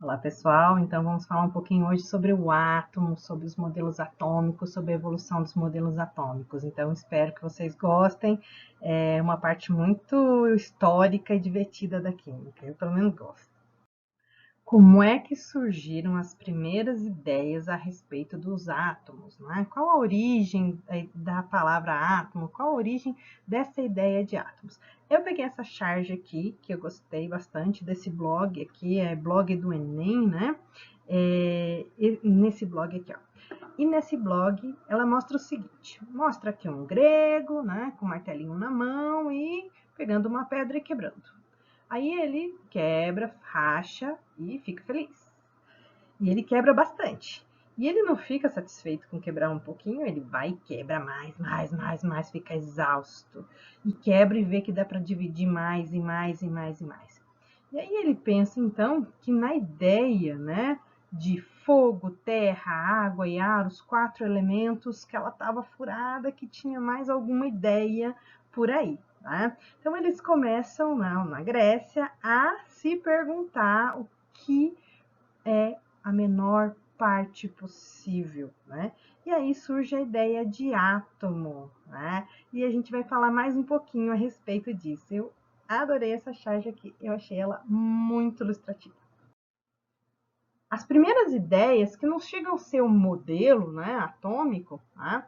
Olá, pessoal. Então, vamos falar um pouquinho hoje sobre o átomo, sobre os modelos atômicos, sobre a evolução dos modelos atômicos. Então, espero que vocês gostem. É uma parte muito histórica e divertida da química. Eu, pelo menos, gosto. Como é que surgiram as primeiras ideias a respeito dos átomos, né? Qual a origem da palavra átomo? Qual a origem dessa ideia de átomos? Eu peguei essa charge aqui, que eu gostei bastante desse blog aqui, é blog do Enem, né? Nesse blog aqui, ó. E nesse blog ela mostra o seguinte: mostra aqui um grego, né, com um martelinho na mão e pegando uma pedra e quebrando. Aí ele quebra, racha e fica feliz. E ele quebra bastante. E ele não fica satisfeito com quebrar um pouquinho, ele vai e quebra mais, fica exausto. E quebra e vê que dá para dividir mais e mais e mais e mais. E aí ele pensa, então, que na ideia, né, de fogo, terra, água e ar, os 4 elementos, que ela estava furada, que tinha mais alguma ideia por aí. Tá? Então eles começam na Grécia a se perguntar o que é a menor parte possível, né? E aí surge a ideia de átomo, né? E a gente vai falar mais um pouquinho a respeito disso. Eu adorei essa charge aqui, eu achei ela muito ilustrativa. As primeiras ideias, que não chegam a ser um modelo, né, atômico, né,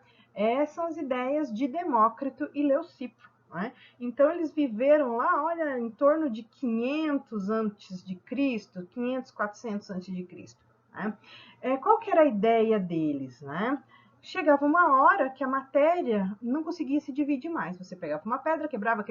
são as ideias de Demócrito e Leucipo. Né? Então, eles viveram lá, olha, em torno de 500 antes de Cristo, 500, 400 antes de Cristo. Né? Qual que era a ideia deles? Né? Chegava uma hora que a matéria não conseguia se dividir mais. Você pegava uma pedra, quebrava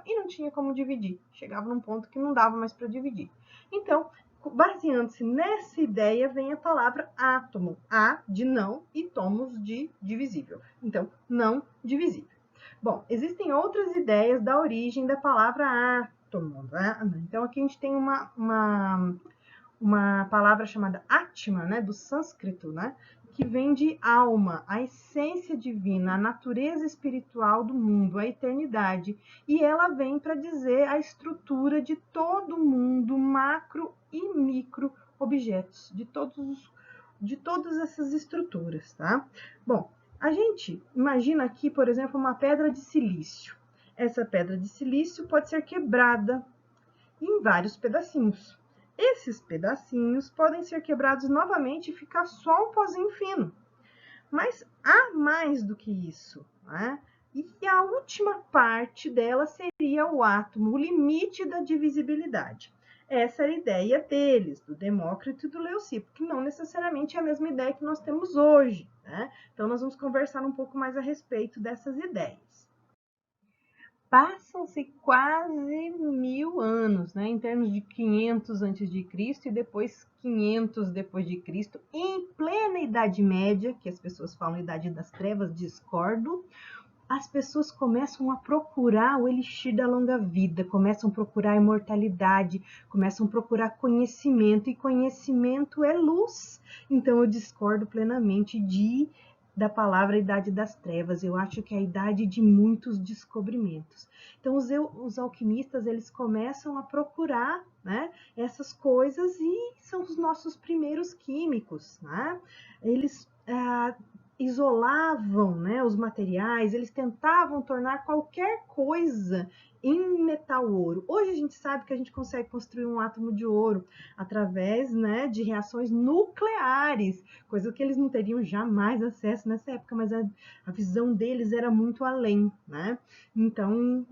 e não tinha como dividir. Chegava num ponto que não dava mais para dividir. Então, baseando-se nessa ideia, vem a palavra átomo. A de não e tomos de divisível. Então, não divisível. Bom, existem outras ideias da origem da palavra átomo. Né? Então, aqui a gente tem uma palavra chamada Atma, né, do sânscrito, né, que vem de alma, a essência divina, a natureza espiritual do mundo, a eternidade. E ela vem para dizer a estrutura de todo o mundo, macro e micro objetos, de todas essas estruturas, tá? Bom, a gente imagina aqui, por exemplo, uma pedra de silício. Essa pedra de silício pode ser quebrada em vários pedacinhos. Esses pedacinhos podem ser quebrados novamente e ficar só um pozinho fino. Mas há mais do que isso, né? E a última parte dela seria o átomo, o limite da divisibilidade. Essa era a ideia deles, do Demócrito e do Leucipo, que não necessariamente é a mesma ideia que nós temos hoje. Né? Então, nós vamos conversar um pouco mais a respeito dessas ideias. Passam-se quase 1000 anos, né, em termos de 500 antes de Cristo e depois 500 depois de Cristo, em plena Idade Média, que as pessoas falam Idade das Trevas, discordo. As pessoas começam a procurar o elixir da longa vida, começam a procurar a imortalidade, começam a procurar conhecimento, e conhecimento é luz. Então eu discordo plenamente da palavra Idade das Trevas. Eu acho que é a idade de muitos descobrimentos. Então os alquimistas, eles começam a procurar, né, essas coisas, e são os nossos primeiros químicos. Né? Eles isolavam, né, os materiais, eles tentavam tornar qualquer coisa em metal ouro. Hoje a gente sabe que a gente consegue construir um átomo de ouro através, né, de reações nucleares, coisa que eles não teriam jamais acesso nessa época, mas a visão deles era muito além. Né? Então,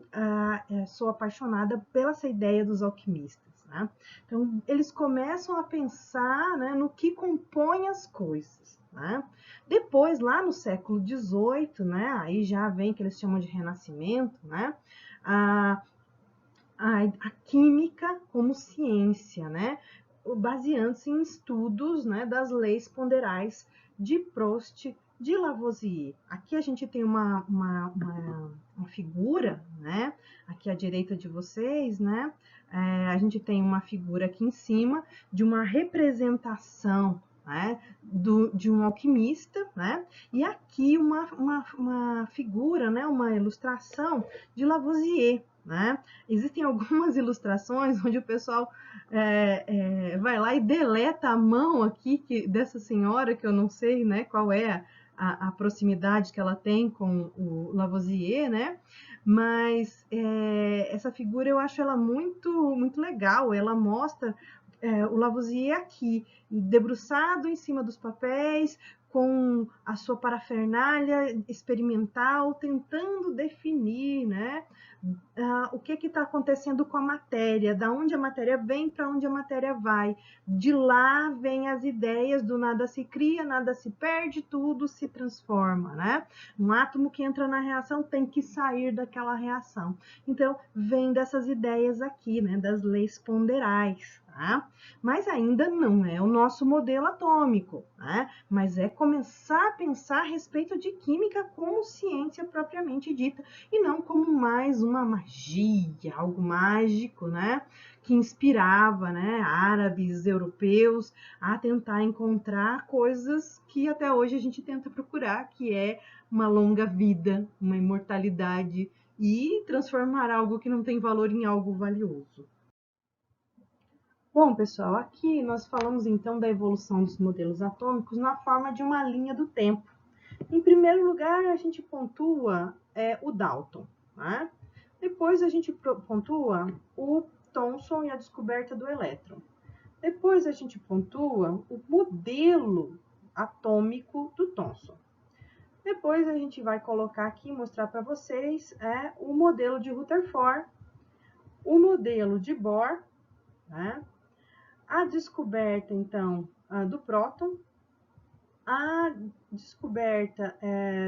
sou apaixonada pela essa ideia dos alquimistas. Né? Então, eles começam a pensar, né, no que compõe as coisas. Né? Depois, lá no século XVIII, né, aí já vem que eles chamam de Renascimento, né, a química como ciência, né, baseando-se em estudos, né, das leis ponderais de Prost, de Lavoisier. Aqui a gente tem uma figura, né, aqui à direita de vocês, né, a gente tem uma figura aqui em cima de uma representação, né, de um alquimista, né, e aqui uma figura, né, uma ilustração de Lavoisier. Né? Existem algumas ilustrações onde o pessoal vai lá e deleta a mão aqui dessa senhora, que eu não sei, né, qual é a proximidade que ela tem com o Lavoisier, né? Mas essa figura eu acho ela muito legal. Ela mostra o Lavoisier aqui, debruçado em cima dos papéis, com a sua parafernália experimental, tentando definir, né, o que está acontecendo com a matéria, da onde a matéria vem, para onde a matéria vai. De lá vem as ideias, do nada se cria, nada se perde, tudo se transforma, né? Um átomo que entra na reação tem que sair daquela reação. Então, vem dessas ideias aqui, né, das leis ponderais. Tá? Mas ainda não é o nosso modelo atômico, né? Mas é começar a pensar a respeito de química como ciência propriamente dita, e não como mais uma magia, algo mágico, né? Que inspirava, né, árabes, europeus a tentar encontrar coisas que até hoje a gente tenta procurar, que é uma longa vida, uma imortalidade e transformar algo que não tem valor em algo valioso. Bom, pessoal, aqui nós falamos então da evolução dos modelos atômicos na forma de uma linha do tempo. Em primeiro lugar, a gente pontua o Dalton, né? Depois a gente pontua o Thomson e a descoberta do elétron. Depois a gente pontua o modelo atômico do Thomson. Depois a gente vai colocar aqui, mostrar para vocês o modelo de Rutherford, o modelo de Bohr, né? A descoberta, então, do próton, a descoberta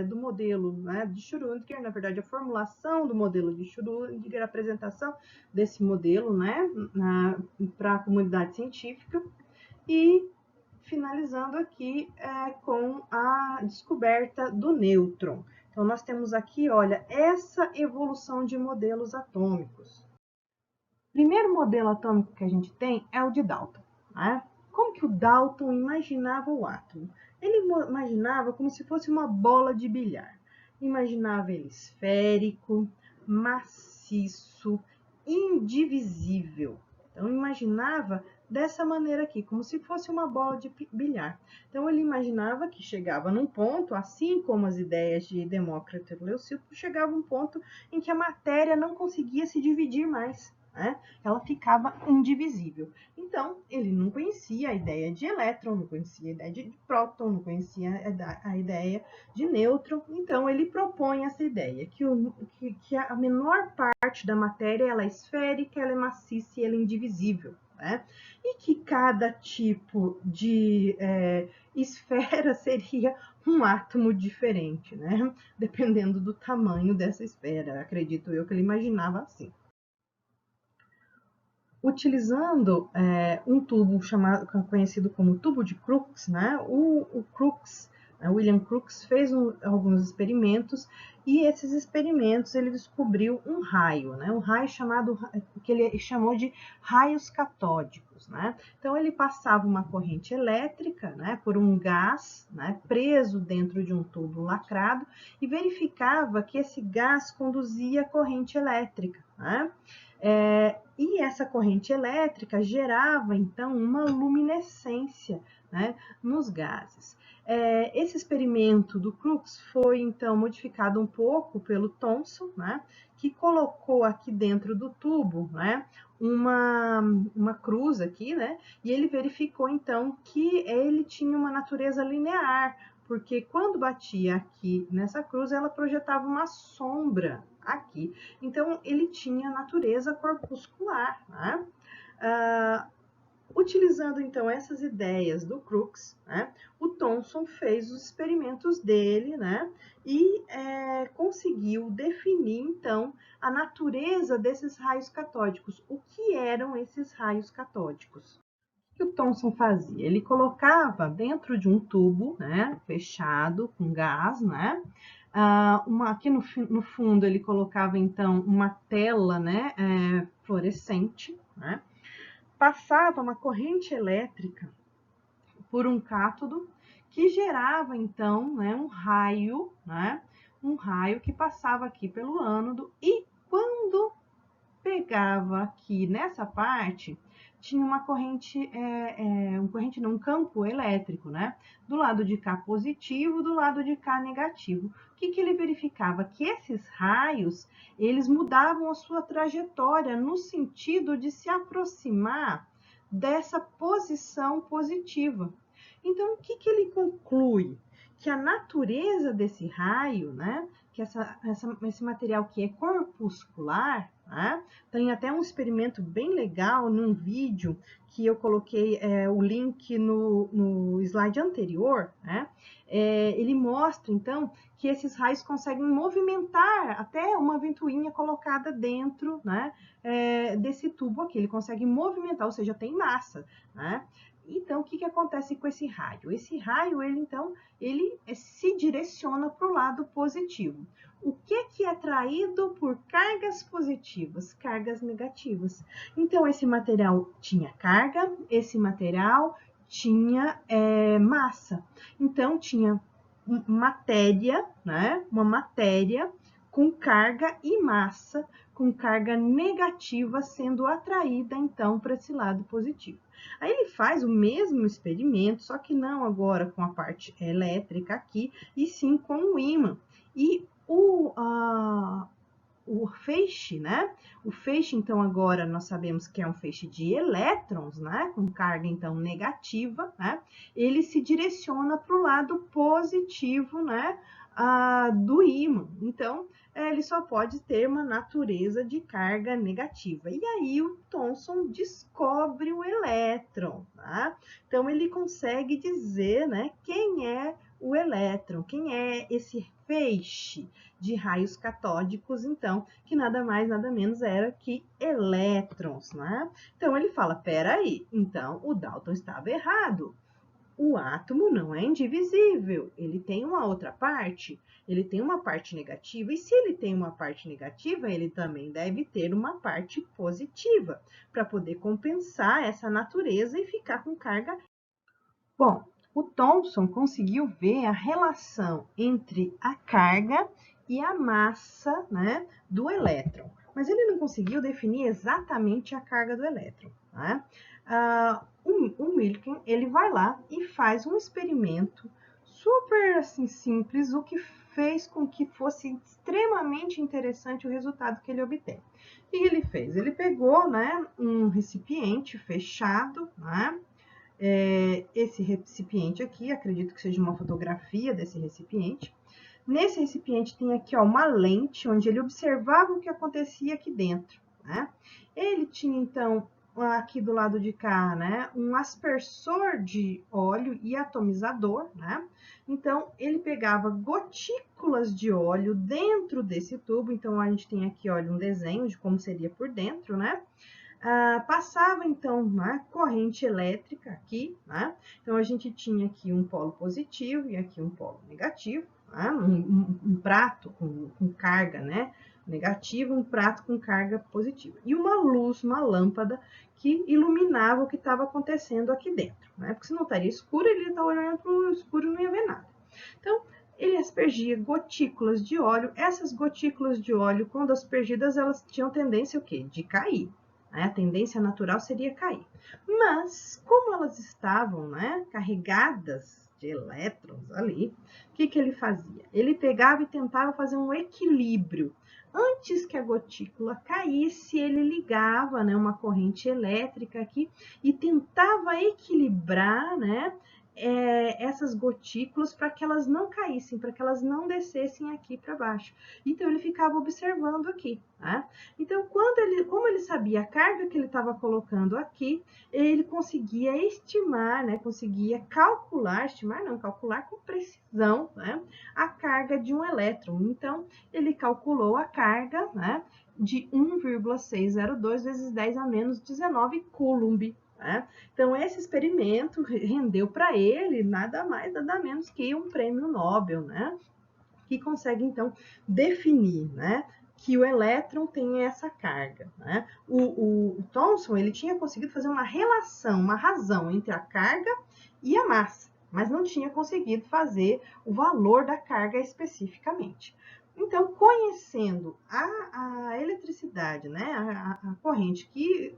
do modelo, né, de Schrödinger, na verdade, a formulação do modelo de Schrödinger, a apresentação desse modelo, né, para a comunidade científica, e finalizando aqui com a descoberta do nêutron. Então, nós temos aqui, olha, essa evolução de modelos atômicos. O primeiro modelo atômico que a gente tem é o de Dalton. Né? Como que o Dalton imaginava o átomo? Ele imaginava como se fosse uma bola de bilhar. Imaginava ele esférico, maciço, indivisível. Então, imaginava dessa maneira aqui, como se fosse uma bola de bilhar. Então, ele imaginava que chegava num ponto, assim como as ideias de Demócrito e Leucipo, chegava um ponto em que a matéria não conseguia se dividir mais. Né? Ela ficava indivisível. Então, ele não conhecia a ideia de elétron, não conhecia a ideia de próton, não conhecia a ideia de nêutron. Então, ele propõe essa ideia, que a menor parte da matéria ela é esférica, ela é maciça e ela é indivisível. Né? E que cada tipo de esfera seria um átomo diferente, né? Dependendo do tamanho dessa esfera. Acredito eu que ele imaginava assim. Utilizando um tubo conhecido como tubo de Crookes, né? O Crookes, William Crookes, fez alguns experimentos, e esses experimentos ele descobriu um raio, né? Um raio que ele chamou de raios catódicos, né? Então ele passava uma corrente elétrica, né, por um gás, né, preso dentro de um tubo lacrado, e verificava que esse gás conduzia corrente elétrica, né? E essa corrente elétrica gerava, então, uma luminescência, né, nos gases. Esse experimento do Crookes foi, então, modificado um pouco pelo Thomson, né, que colocou aqui dentro do tubo, né, uma cruz aqui, né, e ele verificou, então, que ele tinha uma natureza linear, porque quando batia aqui nessa cruz, ela projetava uma sombra aqui. Então, ele tinha natureza corpuscular. Né? Utilizando, então, essas ideias do Crookes, né, o Thomson fez os experimentos dele, né, e conseguiu definir, então, a natureza desses raios catódicos. O que eram esses raios catódicos? O que o Thomson fazia? Ele colocava dentro de um tubo, né, fechado, com gás, né, aqui no fundo ele colocava então uma tela, né, fluorescente, né, passava uma corrente elétrica por um cátodo que gerava, então, né, um raio, né, um raio que passava aqui pelo ânodo e quando pegava aqui nessa parte, tinha uma corrente, um campo elétrico, né? Do lado de cá positivo, do lado de cá negativo. O que ele verificava? Que esses raios, eles mudavam a sua trajetória no sentido de se aproximar dessa posição positiva. Então, o que ele conclui? Que a natureza desse raio, né? Que esse material que é corpuscular, né? Tem até um experimento bem legal num vídeo que eu coloquei o link no slide anterior, né? Ele mostra, então, que esses raios conseguem movimentar até uma ventoinha colocada dentro, né, desse tubo aqui. Ele consegue movimentar, ou seja, tem massa, né? Então, o que acontece com esse raio? Esse raio, ele se direciona para o lado positivo. O que é atraído por cargas positivas? Cargas negativas. Então, esse material tinha carga, esse material tinha massa. Então, tinha matéria, né? Uma matéria com carga e massa, com carga negativa sendo atraída, então, para esse lado positivo. Aí ele faz o mesmo experimento, só que não agora com a parte elétrica aqui, e sim com o ímã. E o feixe, né? O feixe, então, agora nós sabemos que é um feixe de elétrons, né? Com carga, então, negativa, né? Ele se direciona para o lado positivo, né? Do ímã. Então, ele só pode ter uma natureza de carga negativa. E aí o Thomson descobre o elétron, tá? Então, ele consegue dizer, né? Quem é o elétron, quem é esse feixe de raios catódicos, então, que nada mais, nada menos era que elétrons, né? Então, ele fala, peraí, então, o Dalton estava errado. O átomo não é indivisível, ele tem uma outra parte, ele tem uma parte negativa, e se ele tem uma parte negativa, ele também deve ter uma parte positiva, para poder compensar essa natureza e ficar com carga. Bom, o Thomson conseguiu ver a relação entre a carga e a massa, né, do elétron, mas ele não conseguiu definir exatamente a carga do elétron, né? O Milken, ele vai lá e faz um experimento super assim, simples, o que fez com que fosse extremamente interessante o resultado que ele obteve. O que ele fez? Ele pegou, né, um recipiente fechado, né? Esse recipiente aqui, acredito que seja uma fotografia desse recipiente. Nesse recipiente tem aqui ó, uma lente onde ele observava o que acontecia aqui dentro, né? Ele tinha então aqui do lado de cá, né, um aspersor de óleo e atomizador, né? Então ele pegava gotículas de óleo dentro desse tubo. Então a gente tem aqui, olha, um desenho de como seria por dentro, né? Passava então uma corrente elétrica aqui, né? Então a gente tinha aqui um polo positivo e aqui um polo negativo, né? um prato com carga, né? Negativa, um prato com carga positiva. E uma luz, uma lâmpada que iluminava o que estava acontecendo aqui dentro, né? Porque se não estaria escuro, ele estava olhando para o escuro e não ia ver nada. Então, ele aspergia gotículas de óleo. Essas gotículas de óleo, quando aspergidas, elas tinham tendência o quê? De cair. A tendência natural seria cair. Mas, como elas estavam, né, carregadas de elétrons ali, o que ele fazia? Ele pegava e tentava fazer um equilíbrio. Antes que a gotícula caísse, ele ligava, né, uma corrente elétrica aqui e tentava equilibrar, né, essas gotículas para que elas não caíssem, para que elas não descessem aqui para baixo. Então, ele ficava observando aqui, né? Então, como ele sabia a carga que ele estava colocando aqui, ele conseguia estimar, né? Conseguia calcular com precisão, né? A carga de um elétron. Então, ele calculou a carga, né? De 1,602 vezes 10 a menos 19 Coulomb. Né? Então, esse experimento rendeu para ele nada mais, nada menos que um prêmio Nobel, né? Que consegue, então, definir, né? que o elétron tem essa carga, né? O Thomson, ele tinha conseguido fazer uma relação, uma razão entre a carga e a massa, mas não tinha conseguido fazer o valor da carga especificamente. Então, conhecendo a eletricidade, né, a corrente que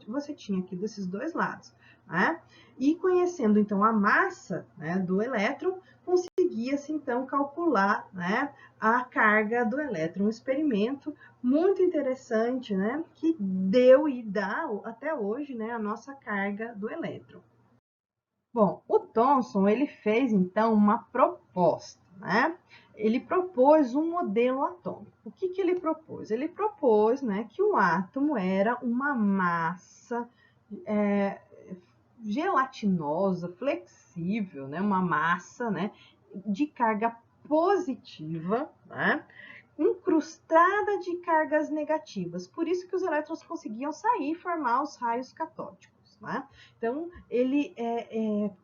você tinha aqui desses dois lados, né, e conhecendo, então, a massa, né, do elétron, conseguia-se, então, calcular, né, a carga do elétron. Um experimento muito interessante, né, que deu e dá até hoje, né, a nossa carga do elétron. Bom, o Thomson, ele fez, então, uma proposta, né? Ele propôs um modelo atômico. O que ele propôs? Ele propôs, né, que o átomo era uma massa gelatinosa, flexível, né? Uma massa, né, de carga positiva, né? Incrustada de cargas negativas. Por isso que os elétrons conseguiam sair e formar os raios catódicos. Né? Então, ele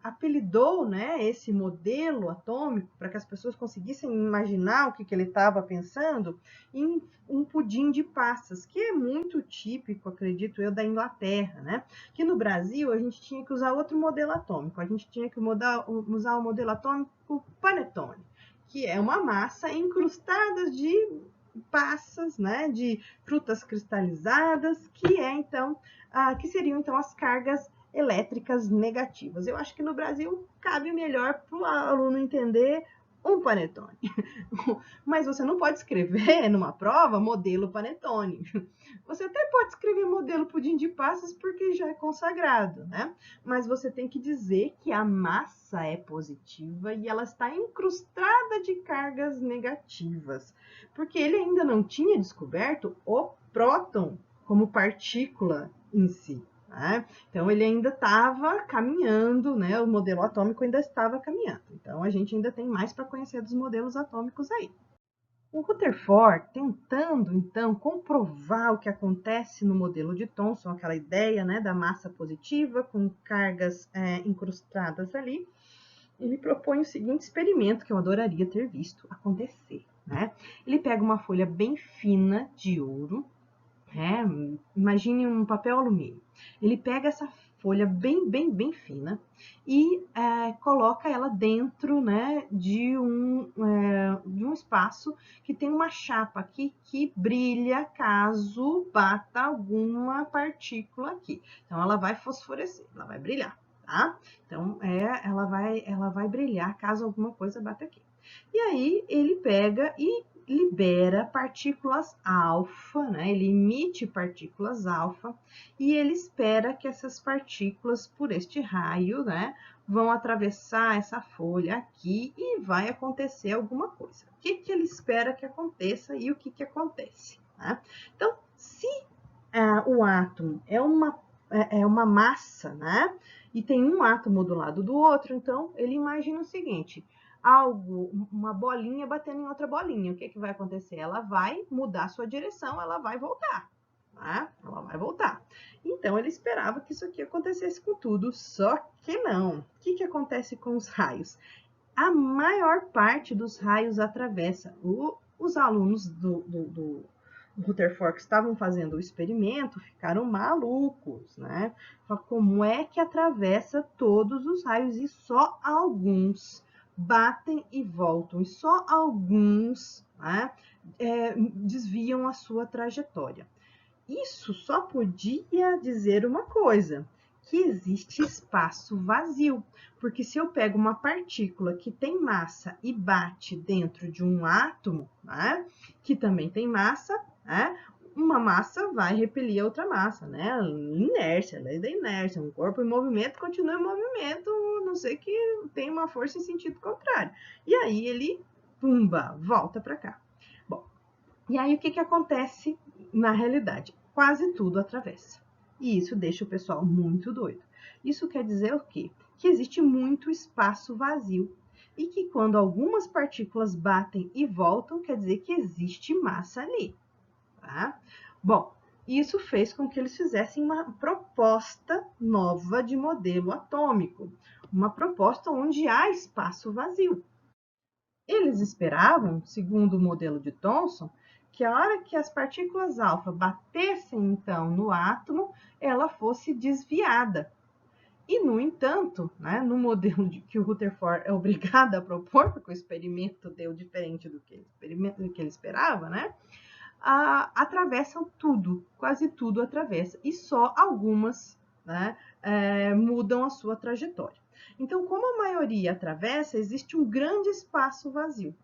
apelidou, né, esse modelo atômico, para que as pessoas conseguissem imaginar o que ele estava pensando, em um pudim de passas, que é muito típico, acredito eu, da Inglaterra. Né? Que no Brasil a gente tinha que usar outro modelo atômico, a gente tinha que usar o modelo atômico panetone, que é uma massa incrustada de passas, né, de frutas cristalizadas, que seriam então as cargas elétricas negativas. Eu acho que no Brasil cabe melhor para o aluno entender um panetone. Mas você não pode escrever numa prova modelo panetone. Você até pode escrever modelo pudim de passas porque já é consagrado, né? Mas você tem que dizer que a massa é positiva e ela está incrustada de cargas negativas, porque ele ainda não tinha descoberto o próton como partícula em si. Né? Então, ele ainda estava caminhando, né? O modelo atômico ainda estava caminhando. Então, a gente ainda tem mais para conhecer dos modelos atômicos aí. O Rutherford, tentando, então, comprovar o que acontece no modelo de Thomson, aquela ideia, né, da massa positiva com cargas incrustadas ali, ele propõe o seguinte experimento que eu adoraria ter visto acontecer. Né? Ele pega uma folha bem fina de ouro, imagine um papel alumínio. Ele pega essa folha bem fina e coloca ela dentro, né, de um espaço que tem uma chapa aqui que brilha caso bata alguma partícula aqui. Então, ela vai fosforescer, ela vai brilhar, tá? Então, ela vai brilhar caso alguma coisa bata aqui. E aí, ele pega e libera partículas alfa, né? Ele emite partículas alfa e ele espera que essas partículas, por este raio, né, vão atravessar essa folha aqui e vai acontecer alguma coisa. O que ele espera que aconteça e o que acontece? Né? Então, se o átomo é uma massa, né? E tem um átomo do lado do outro, então ele imagina o seguinte: uma bolinha batendo em outra bolinha. O que vai acontecer? Ela vai mudar sua direção, ela vai voltar. Tá? Ela vai voltar. Então, ele esperava que isso aqui acontecesse com tudo, só que não. O que acontece com os raios? A maior parte dos raios atravessa. Os alunos do Rutherford que estavam fazendo o experimento ficaram malucos, né? Como é que atravessa todos os raios e só alguns batem e voltam, e só alguns, né, desviam a sua trajetória? Isso só podia dizer uma coisa: que existe espaço vazio. Porque se eu pego uma partícula que tem massa e bate dentro de um átomo, né, que também tem massa, né, uma massa vai repelir a outra massa, né? Inércia, lei da inércia. Um corpo em movimento continua em movimento, a não ser que tenha uma força em sentido contrário. E aí ele, pumba, volta para cá. Bom, e aí o que acontece na realidade? Quase tudo atravessa. E isso deixa o pessoal muito doido. Isso quer dizer o quê? Que existe muito espaço vazio. E que quando algumas partículas batem e voltam, quer dizer que existe massa ali. Tá? Bom, isso fez com que eles fizessem uma proposta nova de modelo atômico. Uma proposta onde há espaço vazio. Eles esperavam, segundo o modelo de Thomson, que a hora que as partículas alfa batessem, então, no átomo, ela fosse desviada. E, no entanto, né, no modelo que o Rutherford é obrigado a propor, porque o experimento deu diferente do que ele esperava, né, atravessam tudo, quase tudo atravessa, e só algumas, né, mudam a sua trajetória. Então, como a maioria atravessa, existe um grande espaço vazio.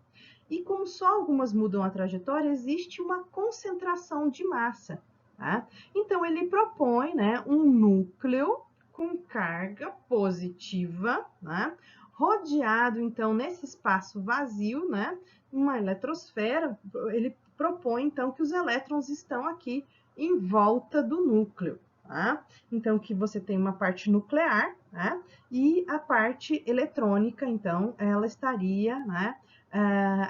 E como só algumas mudam a trajetória, existe uma concentração de massa. Tá? Então, ele propõe, né, um núcleo com carga positiva, né, rodeado, então, nesse espaço vazio, né, uma eletrosfera. Ele propõe, então, que os elétrons estão aqui em volta do núcleo. Tá? Então, que você tem uma parte nuclear, né, e a parte eletrônica, então, ela estaria, né,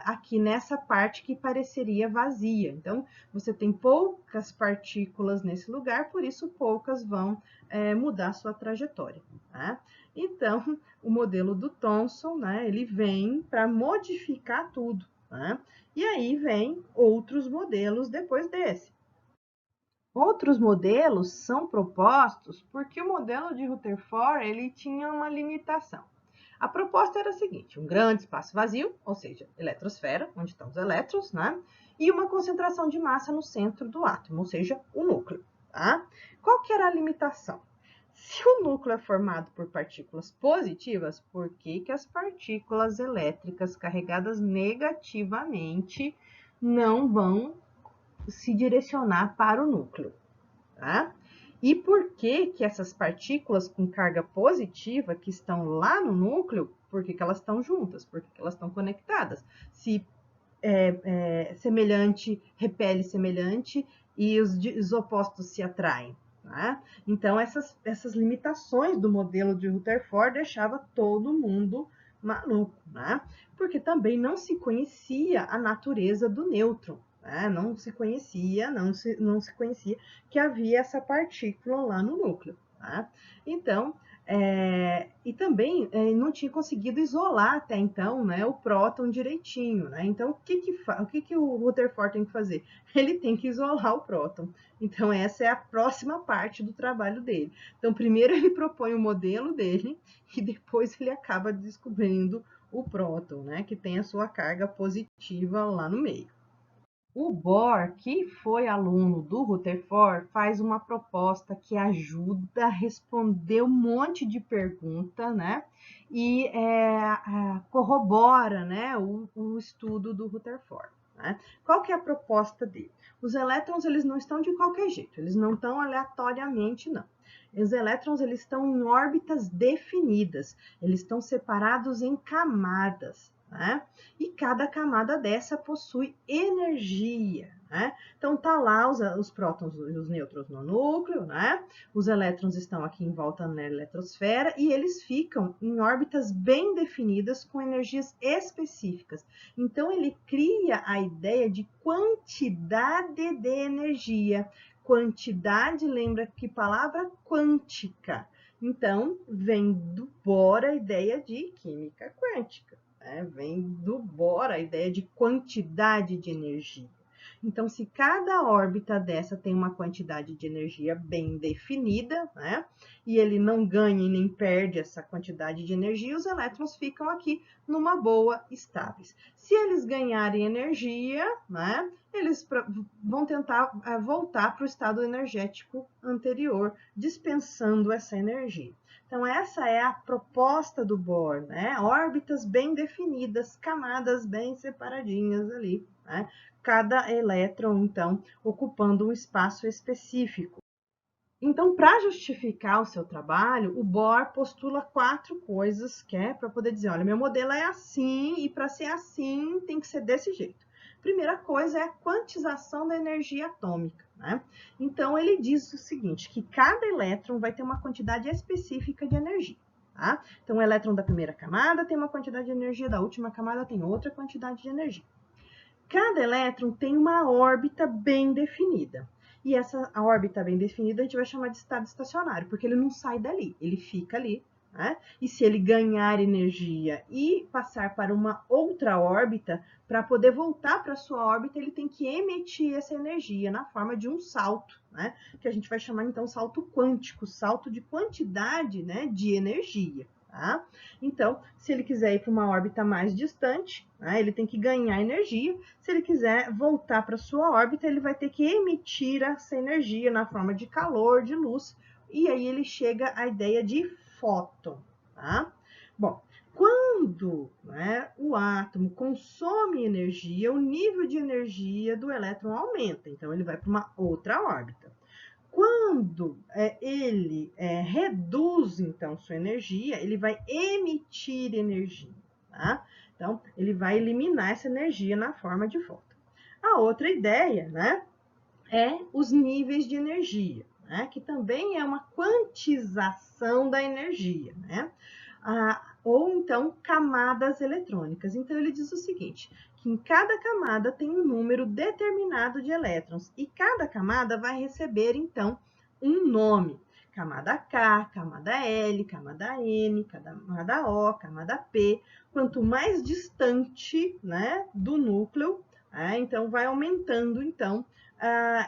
aqui nessa parte que pareceria vazia. Então, você tem poucas partículas nesse lugar, por isso poucas vão mudar sua trajetória. Tá? Então, o modelo do Thomson, né, ele vem para modificar tudo. Né? E aí vem outros modelos depois desse. Outros modelos são propostos porque o modelo de Rutherford ele tinha uma limitação. A proposta era a seguinte: um grande espaço vazio, ou seja, eletrosfera, onde estão os elétrons, né? E uma concentração de massa no centro do átomo, ou seja, o núcleo. Tá? Qual que era a limitação? Se o núcleo é formado por partículas positivas, por que as partículas elétricas carregadas negativamente não vão se direcionar para o núcleo? Tá? E por que essas partículas com carga positiva que estão lá no núcleo, por que elas estão juntas? Por que elas estão conectadas? Se semelhante repele semelhante e os opostos se atraem. Tá? Então, essas limitações do modelo de Rutherford deixava todo mundo maluco, né? Porque também não se conhecia a natureza do nêutron. Não se conhecia que havia essa partícula lá no núcleo. Tá? Então, e também não tinha conseguido isolar até então, né, o próton direitinho. Né? Então, o que o Rutherford tem que fazer? Ele tem que isolar o próton. Então, essa é a próxima parte do trabalho dele. Então, primeiro ele propõe o modelo dele e depois ele acaba descobrindo o próton, né, que tem a sua carga positiva lá no meio. O Bohr, que foi aluno do Rutherford, faz uma proposta que ajuda a responder um monte de pergunta, né? E corrobora, né, o estudo do Rutherford. Né? Qual que é a proposta dele? Os elétrons eles não estão de qualquer jeito, eles não estão aleatoriamente, não. Os elétrons eles estão em órbitas definidas, eles estão separados em camadas. Né? E cada camada dessa possui energia. Né? Então, tá lá os prótons e os nêutrons no núcleo, né? Os elétrons estão aqui em volta na eletrosfera e eles ficam em órbitas bem definidas com energias específicas. Então, ele cria a ideia de quantidade de energia. Quantidade, lembra que palavra? Quântica. Então, vem do Bohr a ideia de química quântica. Vem do Bohr a ideia de quantidade de energia. Então, se cada órbita dessa tem uma quantidade de energia bem definida, né, e ele não ganha e nem perde essa quantidade de energia, os elétrons ficam aqui numa boa, estáveis. Se eles ganharem energia, né, eles vão tentar voltar para o estado energético anterior, dispensando essa energia. Então, essa é a proposta do Bohr, né? Órbitas bem definidas, camadas bem separadinhas ali, né? Cada elétron, então, ocupando um espaço específico. Então, para justificar o seu trabalho, o Bohr postula 4 coisas que é para poder dizer, olha, meu modelo é assim e para ser assim tem que ser desse jeito. Primeira coisa é a quantização da energia atômica. Né? Então, ele diz o seguinte, que cada elétron vai ter uma quantidade específica de energia. Tá? Então, o elétron da primeira camada tem uma quantidade de energia, da última camada tem outra quantidade de energia. Cada elétron tem uma órbita bem definida. E essa órbita bem definida a gente vai chamar de estado estacionário, porque ele não sai dali, ele fica ali. né? E se ele ganhar energia e passar para uma outra órbita, para poder voltar para sua órbita, ele tem que emitir essa energia na forma de um salto, né? Que a gente vai chamar então salto quântico, salto de quantidade, né, de energia. Tá? Então, se ele quiser ir para uma órbita mais distante, né, ele tem que ganhar energia. Se ele quiser voltar para sua órbita, ele vai ter que emitir essa energia na forma de calor, de luz, e aí ele chega à ideia de fóton. Tá? Bom, quando, né, o átomo consome energia, o nível de energia do elétron aumenta, então ele vai para uma outra órbita. Quando ele reduz, então, sua energia, ele vai emitir energia, tá? Então, ele vai eliminar essa energia na forma de fóton. A outra ideia, né, é os níveis de energia, né, que também é uma quantização da energia, né? Ou então camadas eletrônicas. Então, ele diz o seguinte, que em cada camada tem um número determinado de elétrons, e cada camada vai receber, então, um nome. Camada K, camada L, camada N, camada O, camada P. Quanto mais distante, né, do núcleo, então vai aumentando, então,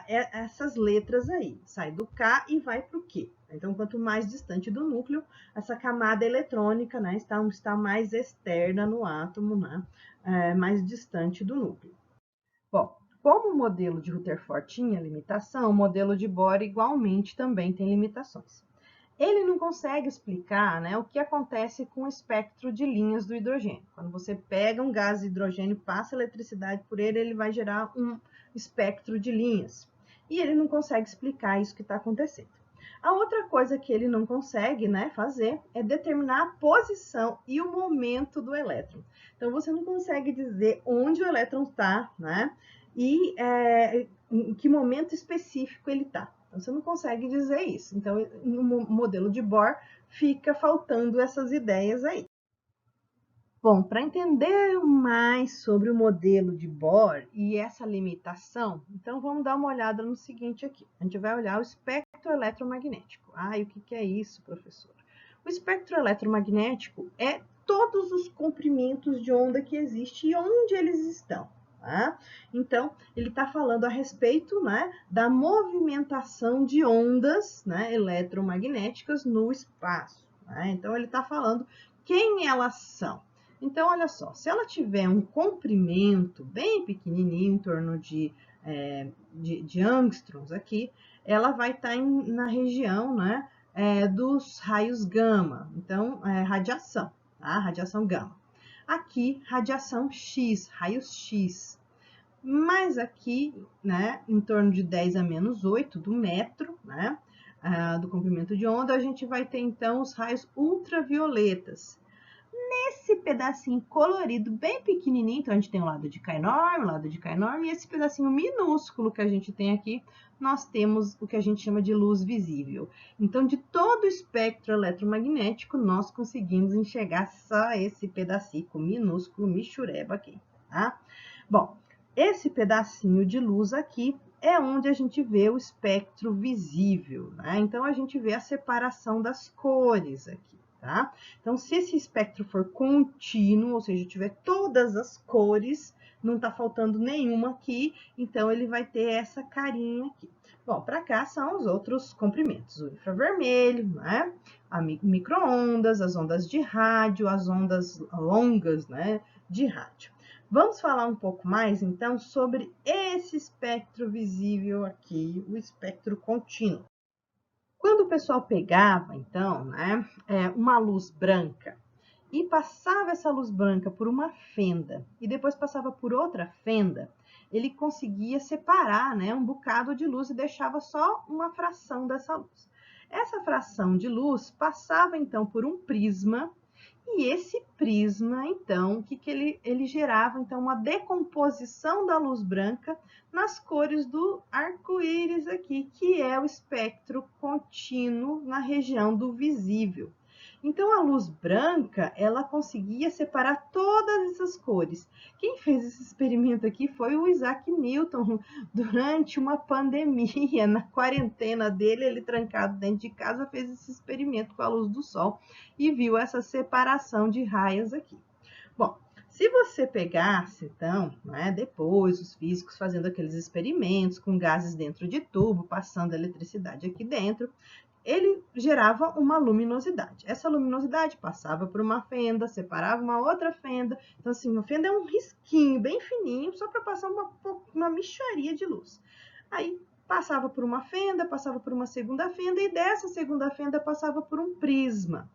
essas letras aí. Sai do K e vai para o Q. Então, quanto mais distante do núcleo, essa camada eletrônica, né, está mais externa no átomo, né, mais distante do núcleo. Bom, como o modelo de Rutherford tinha limitação, o modelo de Bohr igualmente também tem limitações. Ele não consegue explicar, né, o que acontece com o espectro de linhas do hidrogênio. Quando você pega um gás de hidrogênio, passa eletricidade por ele, ele vai gerar um espectro de linhas. E ele não consegue explicar isso que está acontecendo. A outra coisa que ele não consegue, né, fazer é determinar a posição e o momento do elétron. Então, você não consegue dizer onde o elétron está, né, e em que momento específico ele está. Então, você não consegue dizer isso. Então, no modelo de Bohr, fica faltando essas ideias aí. Bom, para entender mais sobre o modelo de Bohr e essa limitação, então vamos dar uma olhada no seguinte aqui. A gente vai olhar o espectro eletromagnético. E o que é isso, professor? O espectro eletromagnético é todos os comprimentos de onda que existem e onde eles estão. Tá? Então, ele está falando a respeito, né, da movimentação de ondas, né, eletromagnéticas no espaço. Né? Então, ele está falando quem elas são. Então, olha só, se ela tiver um comprimento bem pequenininho, em torno de angstroms aqui, ela vai estar na região, né, dos raios gama. Então, radiação, tá? Radiação gama. Aqui, radiação X, raios X. Mas aqui, né, em torno de 10 a menos 8 do metro, né, do comprimento de onda, a gente vai ter, então, os raios ultravioletas. Nesse pedacinho colorido bem pequenininho, então a gente tem o lado de cá enorme, e esse pedacinho minúsculo que a gente tem aqui, nós temos o que a gente chama de luz visível. Então, de todo o espectro eletromagnético, nós conseguimos enxergar só esse pedacinho minúsculo, michureba aqui, tá? Bom, esse pedacinho de luz aqui é onde a gente vê o espectro visível, né? Então, a gente vê a separação das cores aqui. Tá? Então, se esse espectro for contínuo, ou seja, tiver todas as cores, não está faltando nenhuma aqui, então ele vai ter essa carinha aqui. Bom, para cá são os outros comprimentos, o infravermelho, né? A micro-ondas, as ondas de rádio, as ondas longas, né, de rádio. Vamos falar um pouco mais, então, sobre esse espectro visível aqui, o espectro contínuo. Quando o pessoal pegava, então, né, uma luz branca e passava essa luz branca por uma fenda e depois passava por outra fenda, ele conseguia separar, né, um bocado de luz e deixava só uma fração dessa luz. Essa fração de luz passava, então, por um prisma. E esse prisma, então, o que ele gerava? Então, uma decomposição da luz branca nas cores do arco-íris aqui, que é o espectro contínuo na região do visível. Então, a luz branca, ela conseguia separar todas essas cores. Quem fez esse experimento aqui foi o Isaac Newton, durante uma pandemia, na quarentena dele, ele trancado dentro de casa, fez esse experimento com a luz do sol e viu essa separação de raias aqui. Bom, se você pegasse, então, né, depois os físicos fazendo aqueles experimentos com gases dentro de tubo, passando eletricidade aqui dentro, ele gerava uma luminosidade. Essa luminosidade passava por uma fenda, separava uma outra fenda. Então, assim, uma fenda é um risquinho bem fininho, só para passar uma mixaria de luz. Aí, passava por uma fenda, passava por uma segunda fenda, e dessa segunda fenda passava por um prisma.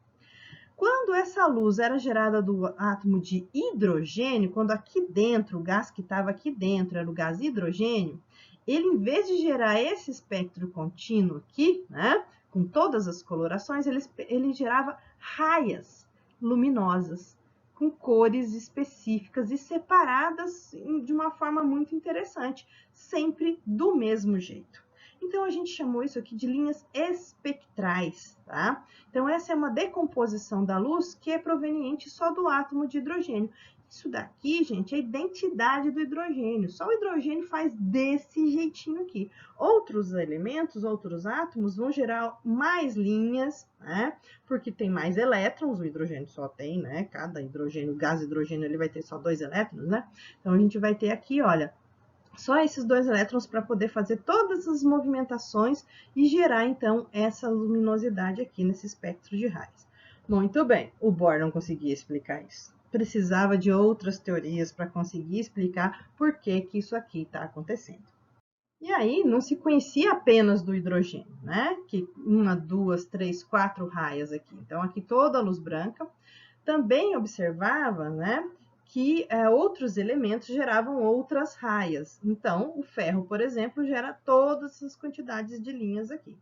Quando essa luz era gerada do átomo de hidrogênio, quando aqui dentro, o gás que estava aqui dentro era o gás hidrogênio, ele, em vez de gerar esse espectro contínuo aqui, né, com todas as colorações, ele gerava raias luminosas, com cores específicas e separadas de uma forma muito interessante, sempre do mesmo jeito. Então, a gente chamou isso aqui de linhas espectrais, tá? Então, essa é uma decomposição da luz que é proveniente só do átomo de hidrogênio. Isso daqui, gente, é a identidade do hidrogênio. Só o hidrogênio faz desse jeitinho aqui. Outros elementos, outros átomos vão gerar mais linhas, né? Porque tem mais elétrons, o hidrogênio só tem, né? Cada hidrogênio, gás hidrogênio, ele vai ter só 2 elétrons, né? Então, a gente vai ter aqui, olha, só esses 2 elétrons para poder fazer todas as movimentações e gerar, então, essa luminosidade aqui nesse espectro de raios. Muito bem, o Bohr não conseguia explicar isso. Precisava de outras teorias para conseguir explicar por que que isso aqui está acontecendo. E aí, não se conhecia apenas do hidrogênio, né? Que 1, 2, 3, 4 raias aqui. Então, aqui toda a luz branca. Também observava, né, que outros elementos geravam outras raias. Então, o ferro, por exemplo, gera todas as quantidades de linhas aqui.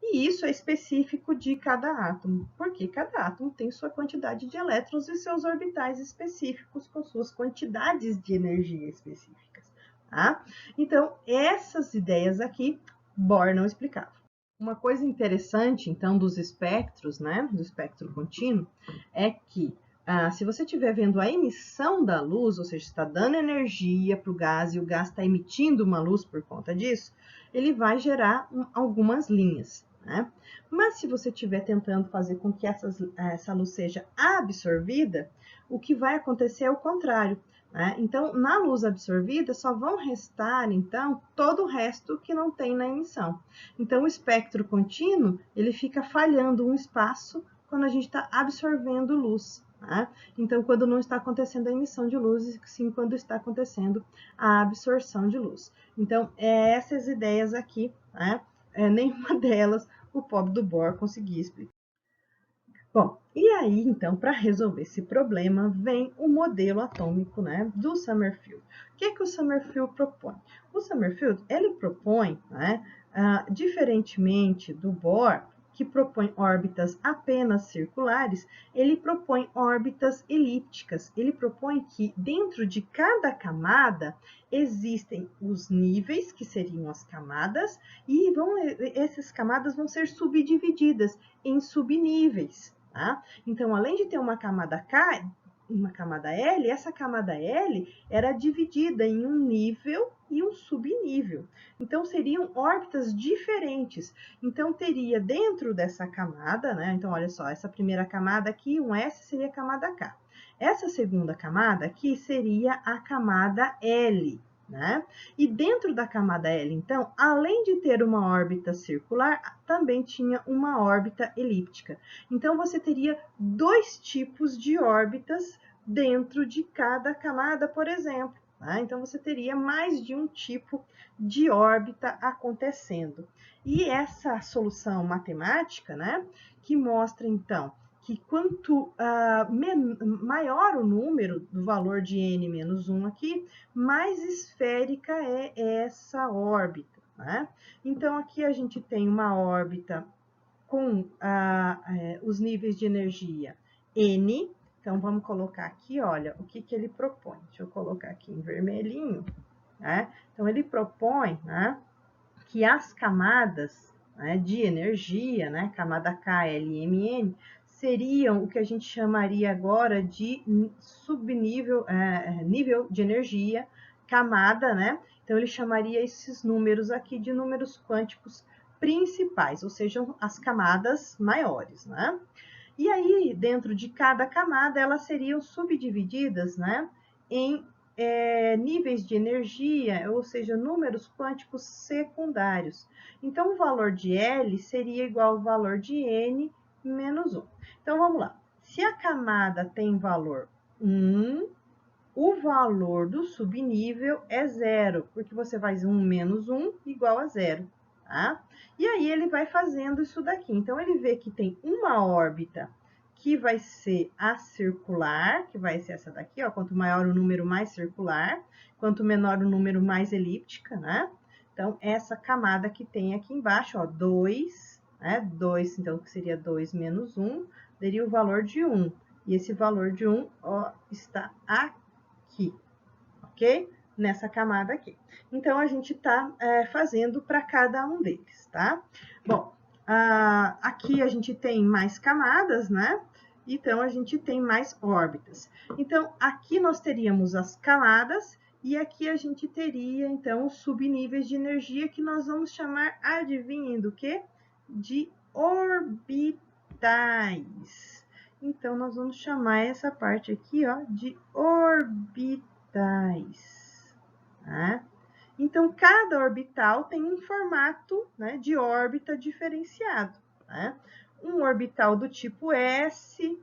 E isso é específico de cada átomo, porque cada átomo tem sua quantidade de elétrons e seus orbitais específicos, com suas quantidades de energia específicas. Tá? Então, essas ideias aqui, Bohr não explicava. Uma coisa interessante, então, dos espectros, né, do espectro contínuo, é que se você estiver vendo a emissão da luz, ou seja, está dando energia para o gás e o gás está emitindo uma luz por conta disso, ele vai gerar algumas linhas, né? Mas se você estiver tentando fazer com que essa luz seja absorvida, o que vai acontecer é o contrário. Né? Então, na luz absorvida, só vão restar, então, todo o resto que não tem na emissão. Então, o espectro contínuo, ele fica falhando um espaço quando a gente está absorvendo luz. Né? Então, quando não está acontecendo a emissão de luz, e sim quando está acontecendo a absorção de luz. Então, essas ideias aqui, né? Nenhuma delas o pobre do Bohr conseguia explicar. Bom, e aí, então, para resolver esse problema, vem o modelo atômico, né, do Summerfield. O que é que o Summerfield propõe? O Summerfield, ele propõe, né, diferentemente do Bohr, que propõe órbitas apenas circulares, ele propõe órbitas elípticas. Ele propõe que dentro de cada camada existem os níveis, que seriam as camadas, e essas camadas vão ser subdivididas em subníveis. Tá? Então, além de ter uma camada K, uma camada L, essa camada L era dividida em um nível e um subnível. Então, seriam órbitas diferentes. Então, teria dentro dessa camada, né? Então, olha só, essa primeira camada aqui, um S, seria a camada K. Essa segunda camada aqui seria a camada L. Né? E dentro da camada L, então, além de ter uma órbita circular, também tinha uma órbita elíptica. Então, você teria 2 tipos de órbitas dentro de cada camada, por exemplo. Tá? Então, você teria mais de um tipo de órbita acontecendo. E essa solução matemática, né, que mostra, então, que quanto maior o número do valor de n menos 1 aqui, mais esférica é essa órbita. Né? Então, aqui a gente tem uma órbita com os níveis de energia N. Então, vamos colocar aqui, olha, o que ele propõe. Deixa eu colocar aqui em vermelhinho. Né? Então, ele propõe, né, que as camadas, né, de energia, né, camada K, L e M, N, seriam o que a gente chamaria agora de subnível, nível de energia, camada, né? Então, ele chamaria esses números aqui de números quânticos principais, ou seja, as camadas maiores, né? E aí, dentro de cada camada, elas seriam subdivididas, né, em níveis de energia, ou seja, números quânticos secundários. Então, o valor de L seria igual ao valor de N menos 1. Então, vamos lá. Se a camada tem valor 1, o valor do subnível é 0, porque você faz 1 menos 1 igual a 0. Tá? E aí ele vai fazendo isso daqui. Então, ele vê que tem uma órbita que vai ser a circular, que vai ser essa daqui, ó. Quanto maior o número, mais circular. Quanto menor o número, mais elíptica, né? Então, essa camada que tem aqui embaixo, ó, 2, né? 2, então, que seria 2 menos 1, daria o valor de 1. E esse valor de 1, ó, está aqui, ok? Nessa camada aqui. Então, a gente está fazendo para cada um deles, tá? Bom, aqui a gente tem mais camadas, né? Então, a gente tem mais órbitas. Então, aqui nós teríamos as camadas e aqui a gente teria, então, os subníveis de energia que nós vamos chamar, adivinhem do quê? De orbitais. Então, nós vamos chamar essa parte aqui, ó, de orbitais. Tá? Então, cada orbital tem um formato, né, de órbita diferenciado. Né? Um orbital do tipo S,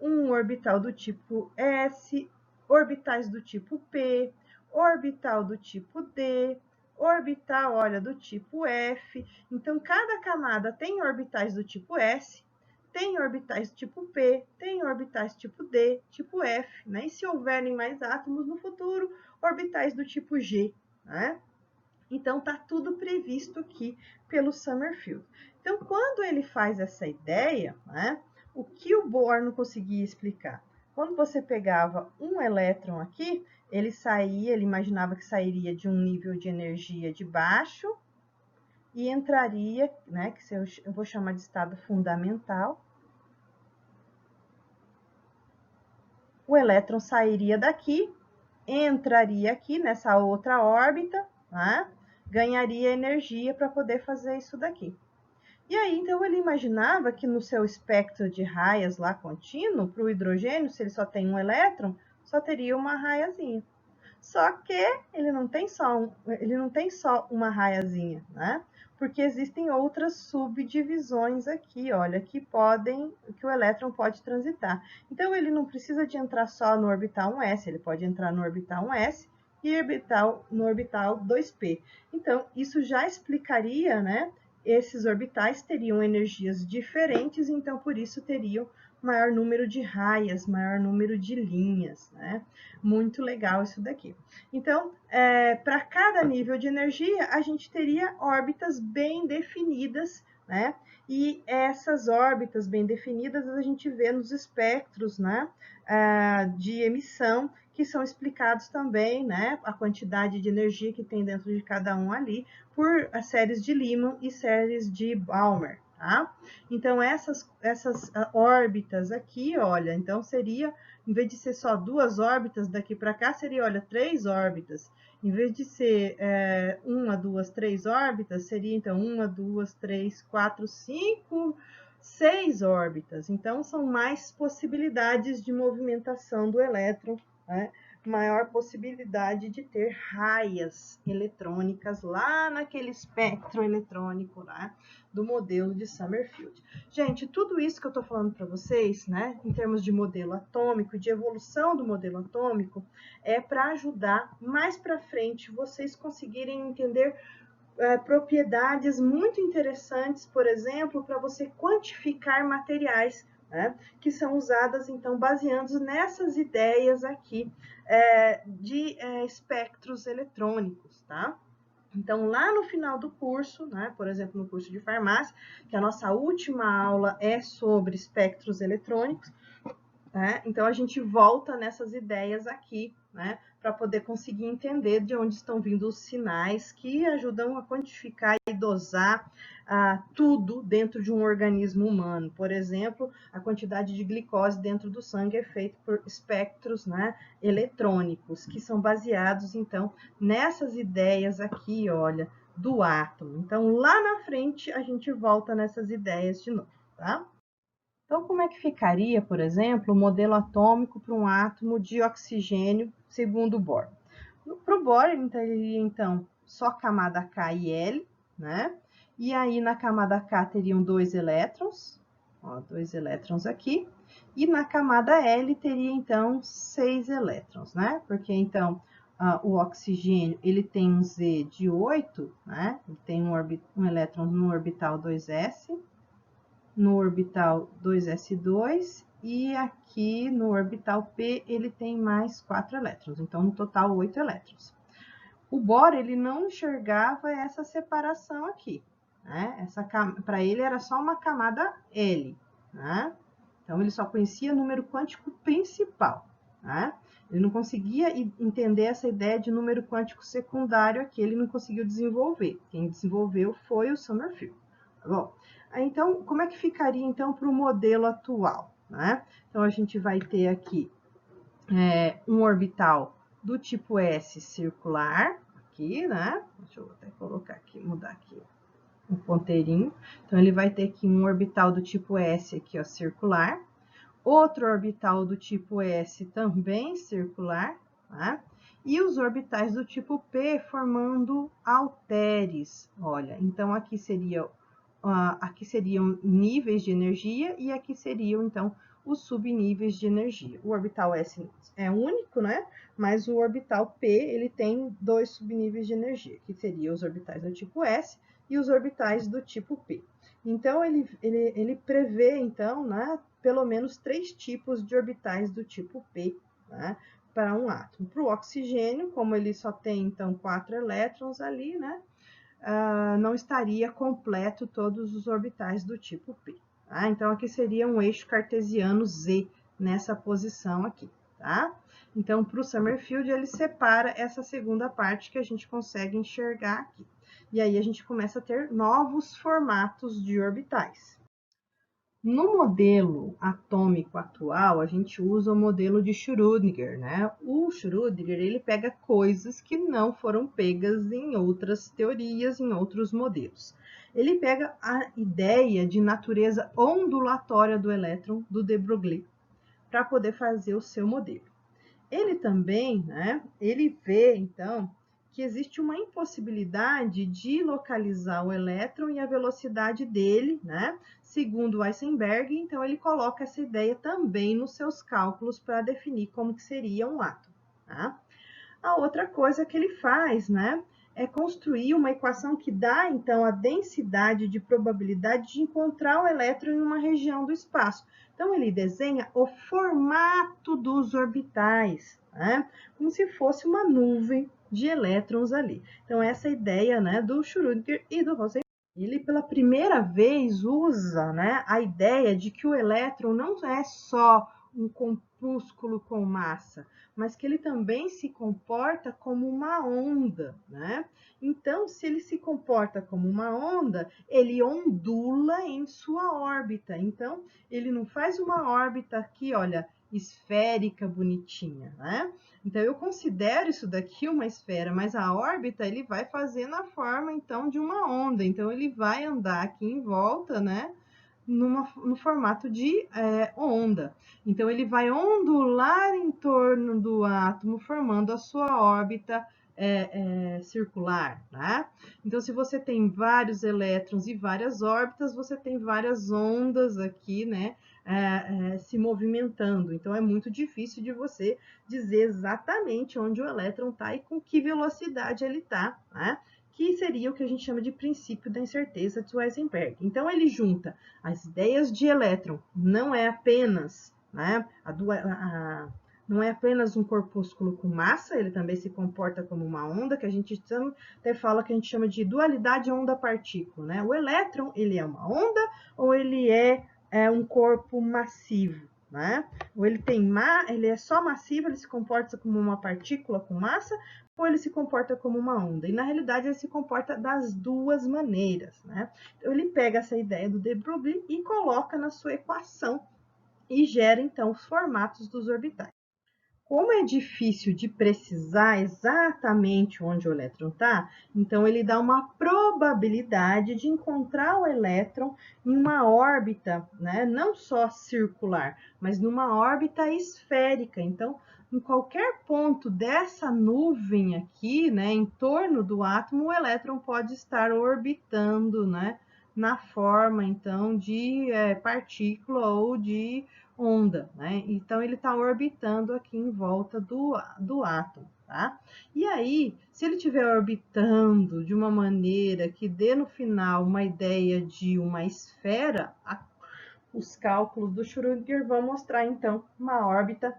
um orbital do tipo S, orbitais do tipo P, orbital do tipo D, orbital, olha, do tipo F. Então, cada camada tem orbitais do tipo S, tem orbitais tipo P, tem orbitais tipo D, tipo F, né? E se houverem mais átomos no futuro, orbitais do tipo G, né? Então, tá tudo previsto aqui pelo Summerfield. Então, quando ele faz essa ideia, né, o que o Bohr não conseguia explicar? Quando você pegava um elétron aqui, ele imaginava que sairia de um nível de energia de baixo e entraria, né, que eu vou chamar de estado fundamental. O elétron sairia daqui, entraria aqui nessa outra órbita, né, ganharia energia para poder fazer isso daqui. E aí, então, ele imaginava que no seu espectro de raias lá contínuo, para o hidrogênio, se ele só tem um elétron, só teria uma raiazinha. Só que ele não tem só uma raiazinha, né? Porque existem outras subdivisões aqui, olha, que o elétron pode transitar. Então, ele não precisa de entrar só no orbital 1s, ele pode entrar no orbital 1s e no orbital 2p. Então, isso já explicaria, né? Esses orbitais teriam energias diferentes, então, por isso teriam maior número de raias, maior número de linhas, né? Muito legal isso daqui. Então, para cada nível de energia, a gente teria órbitas bem definidas, né? E essas órbitas bem definidas a gente vê nos espectros, né? De emissão, que são explicados também, né? A quantidade de energia que tem dentro de cada um ali, por as séries de Lyman e séries de Balmer. Tá? Então, essas órbitas aqui, olha, então seria, em vez de ser só 2 órbitas daqui para cá, seria, olha, 3 órbitas. Em vez de ser 1, 2, 3 órbitas, seria, então, 1, 2, 3, 4, 5, 6 órbitas. Então, são mais possibilidades de movimentação do elétron, né? Maior possibilidade de ter raias eletrônicas lá naquele espectro eletrônico lá do modelo de Summerfield. Gente, tudo isso que eu estou falando para vocês, né, em termos de modelo atômico, de evolução do modelo atômico, é para ajudar mais para frente vocês conseguirem entender propriedades muito interessantes, por exemplo, para você quantificar materiais, né, que são usadas, então, baseadas nessas ideias aqui de espectros eletrônicos, tá? Então, lá no final do curso, né, por exemplo, no curso de farmácia, que a nossa última aula é sobre espectros eletrônicos, né? Então, a gente volta nessas ideias aqui, né, para poder conseguir entender de onde estão vindo os sinais que ajudam a quantificar e dosar tudo dentro de um organismo humano. Por exemplo, a quantidade de glicose dentro do sangue é feita por espectros, né, eletrônicos, que são baseados, então, nessas ideias aqui, olha, do átomo. Então, lá na frente, a gente volta nessas ideias de novo, tá? Então, como é que ficaria, por exemplo, o modelo atômico para um átomo de oxigênio segundo Bohr? Para o Bohr, ele teria, então, só camada K e L, né? E aí, na camada K, teriam 2 elétrons, ó, 2 elétrons aqui. E na camada L, teria, então, 6 elétrons, né? Porque, então, o oxigênio, ele tem um Z de 8, né? Ele tem um elétron no orbital 2s, no orbital 2s2 e aqui no orbital P ele tem mais 4 elétrons, então no total 8 elétrons. O Bohr ele não enxergava essa separação aqui, né? Para ele era só uma camada L, né? Então ele só conhecia o número quântico principal, né? Ele não conseguia entender essa ideia de número quântico secundário aqui, ele não conseguiu desenvolver. Quem desenvolveu foi o Summerfield. Tá bom? Então, como é que ficaria então para o modelo atual, né? Então a gente vai ter aqui um orbital do tipo S circular, aqui, né? Deixa eu até colocar aqui, mudar aqui um ponteirinho. Então ele vai ter aqui um orbital do tipo S aqui, ó, circular. Outro orbital do tipo S também circular, tá? E os orbitais do tipo P formando halteres. Olha, então aqui seriam níveis de energia e aqui seriam, então, os subníveis de energia. O orbital S é único, né? Mas o orbital P, ele tem 2 subníveis de energia, que seriam os orbitais do tipo S e os orbitais do tipo P. Então, ele prevê, então, né, pelo menos 3 tipos de orbitais do tipo P, né, para um átomo. Para o oxigênio, como ele só tem, então, 4 elétrons ali, né, não estaria completo todos os orbitais do tipo P. Tá? Então, aqui seria um eixo cartesiano Z nessa posição aqui. Tá? Então, para o Summerfield, ele separa essa segunda parte que a gente consegue enxergar aqui. E aí a gente começa a ter novos formatos de orbitais. No modelo atômico atual, a gente usa o modelo de Schrödinger, né? O Schrödinger, ele pega coisas que não foram pegas em outras teorias, em outros modelos. Ele pega a ideia de natureza ondulatória do elétron, do de Broglie, para poder fazer o seu modelo. Ele também, né, ele vê, então, que existe uma impossibilidade de localizar o elétron e a velocidade dele, né? Segundo Heisenberg, então ele coloca essa ideia também nos seus cálculos para definir como que seria um átomo, tá? A outra coisa que ele faz, né, é construir uma equação que dá, então, a densidade de probabilidade de encontrar o elétron em uma região do espaço. Então, ele desenha o formato dos orbitais, né, como se fosse uma nuvem de elétrons ali. Então, essa é a ideia, né, do Schrödinger e do Rosenberg. Ele, pela primeira vez, usa, né, a ideia de que o elétron não é só um compúsculo com massa, mas que ele também se comporta como uma onda, né? Então, se ele se comporta como uma onda, ele ondula em sua órbita. Então, ele não faz uma órbita aqui, olha, esférica, bonitinha, né? Então, eu considero isso daqui uma esfera, mas a órbita ele vai fazer na forma, então, de uma onda. Então, ele vai andar aqui em volta, né? No formato de onda. Então, ele vai ondular em torno do átomo, formando a sua órbita circular, né? Então, se você tem vários elétrons e várias órbitas, você tem várias ondas aqui, né? Se movimentando. Então, é muito difícil de você dizer exatamente onde o elétron está e com que velocidade ele está, né? Que seria o que a gente chama de princípio da incerteza de Heisenberg. Então, ele junta as ideias de elétron, não é apenas, né, não é apenas um corpúsculo com massa, ele também se comporta como uma onda, que a gente até fala que a gente chama de dualidade onda-partícula, né? O elétron, ele é uma onda ou ele é um corpo massivo, né? Ou ele é só massivo, ele se comporta como uma partícula com massa, ou ele se comporta como uma onda. E na realidade ele se comporta das duas maneiras, né? Então ele pega essa ideia do de Broglie e coloca na sua equação e gera então os formatos dos orbitais. Como é difícil de precisar exatamente onde o elétron está, então ele dá uma probabilidade de encontrar o elétron em uma órbita, né, não só circular, mas numa órbita esférica. Então, em qualquer ponto dessa nuvem aqui, né, em torno do átomo, o elétron pode estar orbitando, né, na forma, então, de partícula ou de onda, né? Então ele está orbitando aqui em volta do átomo, tá? E aí, se ele estiver orbitando de uma maneira que dê no final uma ideia de uma esfera, os cálculos do Schrödinger vão mostrar então uma órbita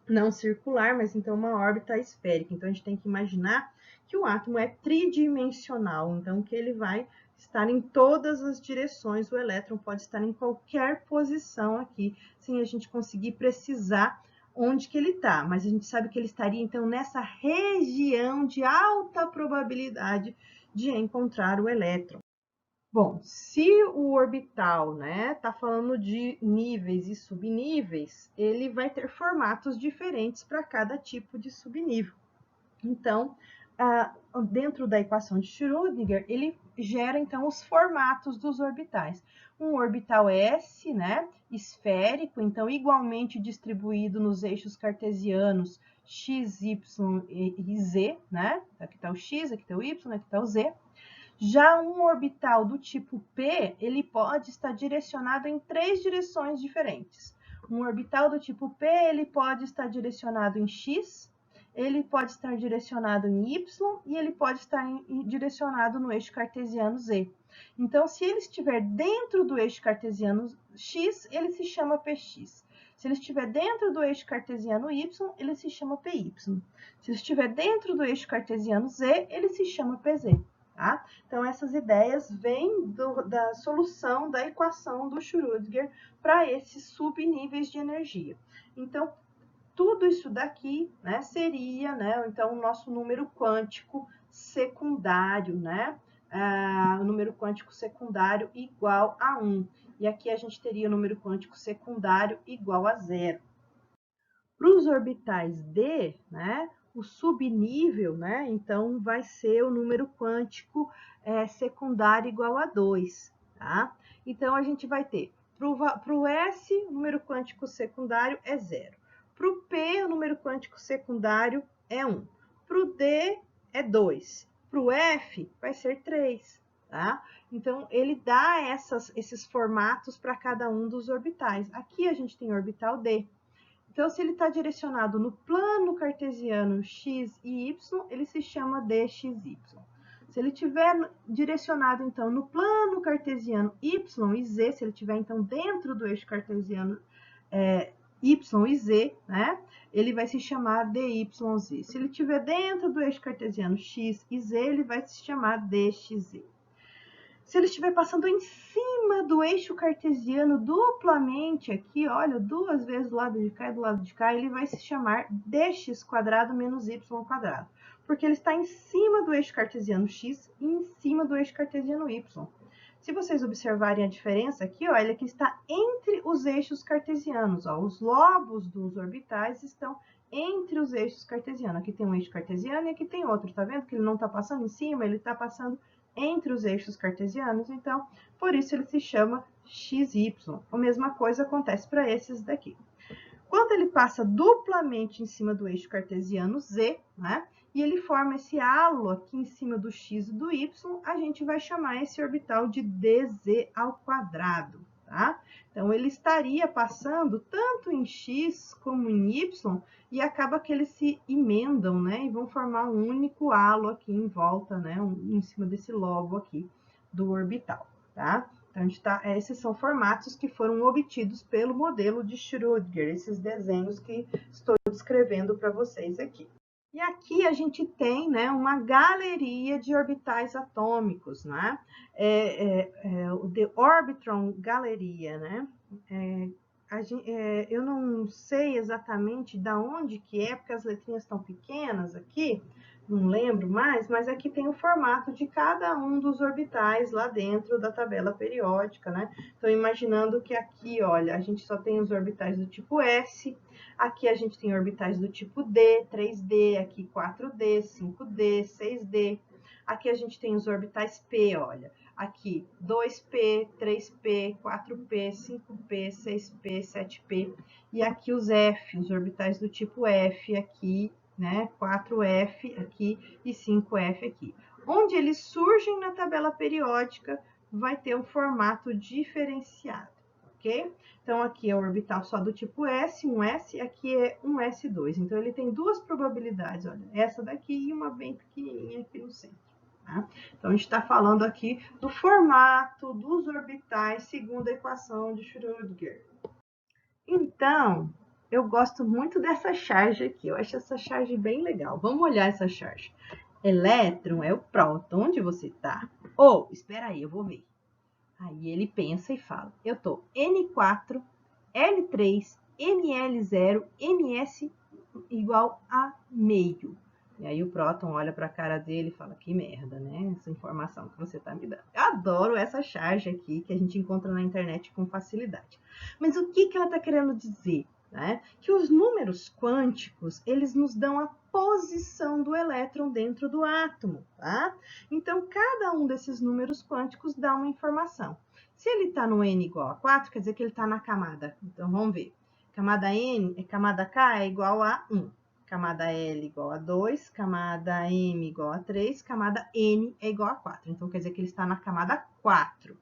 não circular, mas então uma órbita esférica. Então a gente tem que imaginar que o átomo é tridimensional, então que ele vai estar em todas as direções, o elétron pode estar em qualquer posição aqui, sem a gente conseguir precisar onde que ele está, mas a gente sabe que ele estaria então nessa região de alta probabilidade de encontrar o elétron. Bom, se o orbital, né, tá falando de níveis e subníveis, ele vai ter formatos diferentes para cada tipo de subnível. Então, dentro da equação de Schrödinger, ele gera então os formatos dos orbitais. Um orbital S, né, esférico, então igualmente distribuído nos eixos cartesianos x, y e z, né? Aqui está o x, aqui está o y, aqui está o z. Já um orbital do tipo P, ele pode estar direcionado em 3 direções diferentes. Um orbital do tipo P, ele pode estar direcionado em X, ele pode estar direcionado em Y e ele pode estar direcionado no eixo cartesiano Z. Então, se ele estiver dentro do eixo cartesiano X, ele se chama PX. Se ele estiver dentro do eixo cartesiano Y, ele se chama PY. Se ele estiver dentro do eixo cartesiano Z, ele se chama PZ. Tá? Então, essas ideias vêm da solução da equação do Schrödinger para esses subníveis de energia. Então, tudo isso daqui, né, seria, né, então, o nosso número quântico secundário, né? O número quântico secundário igual a 1. E aqui a gente teria o número quântico secundário igual a 0. Para os orbitais D, né, o subnível, né, então vai ser o número quântico secundário igual a 2, tá? Então a gente vai ter, para o S, o número quântico secundário é 0. Para o P, o número quântico secundário é 1. Para o D, é 2. Para o F, vai ser 3, tá? Então, ele dá esses formatos para cada um dos orbitais. Aqui a gente tem orbital D. Então, se ele está direcionado no plano cartesiano x e y, ele se chama dxy. Se ele estiver direcionado, então, no plano cartesiano y e z, se ele estiver, então, dentro do eixo cartesiano y e z, né, ele vai se chamar dyz. Se ele estiver dentro do eixo cartesiano x e z, ele vai se chamar dxz. Se ele estiver passando em cima do eixo cartesiano duplamente aqui, olha, 2 vezes do lado de cá e do lado de cá, ele vai se chamar dx² menos y², porque ele está em cima do eixo cartesiano x e em cima do eixo cartesiano y. Se vocês observarem a diferença aqui, ó, ele aqui está entre os eixos cartesianos, ó, os lobos dos orbitais estão entre os eixos cartesianos. Aqui tem um eixo cartesiano e aqui tem outro, tá vendo que ele não está passando em cima, ele está passando entre os eixos cartesianos, então, por isso ele se chama XY. A mesma coisa acontece para esses daqui. Quando ele passa duplamente em cima do eixo cartesiano Z, né, e ele forma esse halo aqui em cima do X e do Y, a gente vai chamar esse orbital de dz², tá? Então, ele estaria passando tanto em X como em Y, e acaba que eles se emendam, né? E vão formar um único halo aqui em volta, né? Em cima desse lobo aqui do orbital, tá? Então, esses são formatos que foram obtidos pelo modelo de Schrödinger, esses desenhos que estou descrevendo para vocês aqui. E aqui a gente tem, né, uma galeria de orbitais atômicos, né? O The Orbitron Galeria, né? eu não sei exatamente da onde que é, porque as letrinhas estão pequenas aqui, não lembro mais, mas aqui tem o formato de cada um dos orbitais lá dentro da tabela periódica, né? Então, imaginando que aqui, olha, a gente só tem os orbitais do tipo S, aqui a gente tem orbitais do tipo D, 3D, aqui 4D, 5D, 6D. Aqui a gente tem os orbitais P, olha. Aqui 2P, 3P, 4P, 5P, 6P, 7P. E aqui os F, os orbitais do tipo F aqui, né? 4F aqui e 5F aqui. Onde eles surgem na tabela periódica, vai ter um formato diferenciado, ok? Então, aqui é o orbital só do tipo S, um S, aqui é um S2. Então, ele tem duas probabilidades, olha, essa daqui e uma bem pequenininha aqui no centro. Tá? Então, a gente está falando aqui do formato dos orbitais segundo a equação de Schrödinger. Então, eu gosto muito dessa charge aqui. Eu acho essa charge bem legal. Vamos olhar essa charge. Elétron é o próton. Onde você está? Ou, espera aí, eu vou ver. Aí ele pensa e fala, eu tô N4, L3, NL0, NS igual a meio. E aí o próton olha para a cara dele e fala, que merda, né? Essa informação que você tá me dando. Eu adoro essa charge aqui que a gente encontra na internet com facilidade. Mas o que ela tá querendo dizer? Né? Que os números quânticos, eles nos dão a posição do elétron dentro do átomo, tá? Então, cada um desses números quânticos dá uma informação. Se ele está no N igual a 4, quer dizer que ele está na camada. Então, vamos ver. Camada N, camada K é igual a 1. Camada L igual a 2, camada M igual a 3, camada N é igual a 4. Então, quer dizer que ele está na camada 4.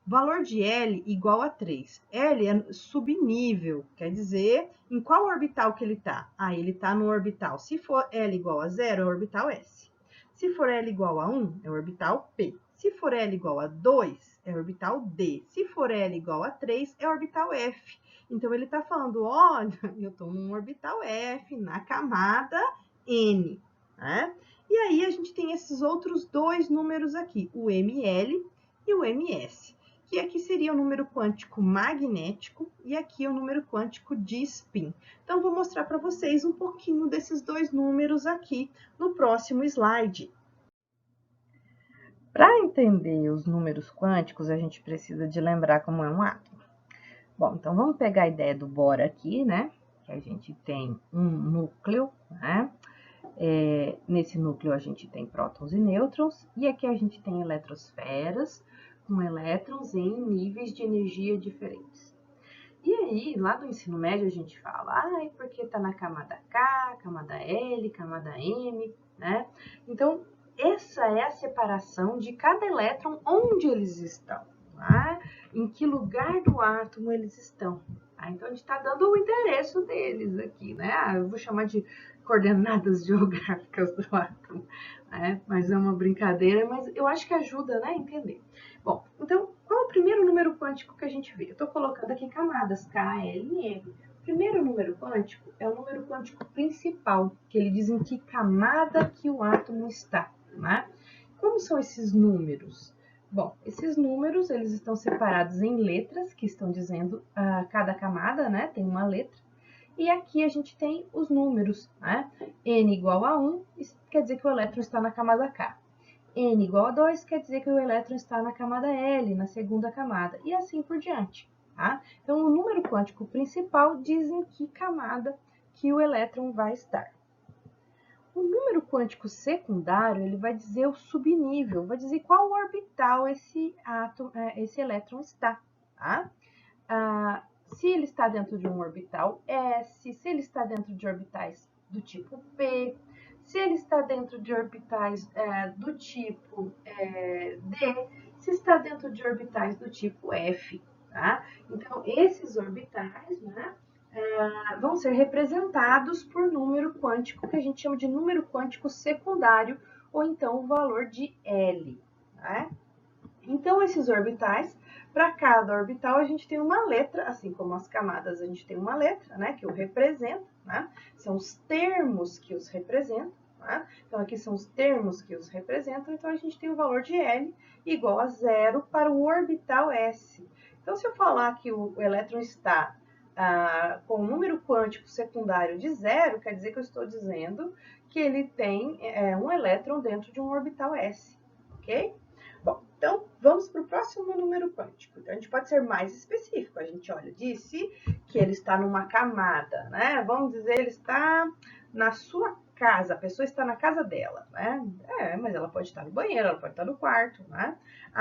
Valor de L igual a 3. L é subnível, quer dizer, em qual orbital que ele está? Ah, ele está no orbital. Se for L igual a 0, é o orbital S. Se for L igual a 1, é o orbital P. Se for L igual a 2, é o orbital D. Se for L igual a 3, é o orbital F. Então, ele está falando, olha, eu estou num orbital F, na camada N. Né? E aí, a gente tem esses outros dois números aqui, o ML e o MS. Que aqui seria o número quântico magnético e aqui o número quântico de spin. Então, vou mostrar para vocês um pouquinho desses dois números aqui no próximo slide. Para entender os números quânticos, a gente precisa de lembrar como é um átomo. Bom, então vamos pegar a ideia do Bohr aqui, né? Que a gente tem um núcleo, né? Nesse núcleo a gente tem prótons e nêutrons, e aqui a gente tem eletrosferas com elétrons em níveis de energia diferentes. E aí, lá do ensino médio a gente fala, porque tá na camada K, camada L, camada M, né? Então, essa é a separação de cada elétron, onde eles estão, tá? Em que lugar do átomo eles estão. Tá? Então, a gente está dando o endereço deles aqui, né? Eu vou chamar de coordenadas geográficas do átomo, né? Mas é uma brincadeira, mas eu acho que ajuda, né, a entender. Bom, então, qual é o primeiro número quântico que a gente vê? Eu estou colocando aqui camadas K, L e M. O primeiro número quântico é o número quântico principal, que ele diz em que camada que o átomo está, né? Como são esses números? Bom, esses números, eles estão separados em letras, que estão dizendo cada camada, né, tem uma letra. E aqui a gente tem os números, né? N igual a 1, isso quer dizer que o elétron está na camada K. N igual a 2 quer dizer que o elétron está na camada L, na segunda camada, e assim por diante. Tá? Então, o número quântico principal diz em que camada que o elétron vai estar. O número quântico secundário, ele vai dizer o subnível, vai dizer qual orbital esse elétron está. Tá? Se ele está dentro de um orbital S, se ele está dentro de orbitais do tipo P, se ele está dentro de orbitais do tipo D, se está dentro de orbitais do tipo F. Tá? Então, esses orbitais, né, vão ser representados por número quântico, que a gente chama de número quântico secundário, ou então o valor de L. Tá? Então, esses orbitais, para cada orbital, a gente tem uma letra, assim como as camadas, a gente tem uma letra, né, que o representa, né? São os termos que os representam, né? Então, aqui são os termos que os representam, então a gente tem o valor de L igual a 0 para o orbital S. Então, se eu falar que o elétron está com um número quântico secundário de 0, quer dizer que eu estou dizendo que ele tem um elétron dentro de um orbital s, ok? Bom, então vamos para o próximo número quântico. Então a gente pode ser mais específico. A gente, olha, disse que ele está numa camada, né? Vamos dizer, ele está na sua casa, a pessoa está na casa dela, né? Mas ela pode estar no banheiro, ela pode estar no quarto, né?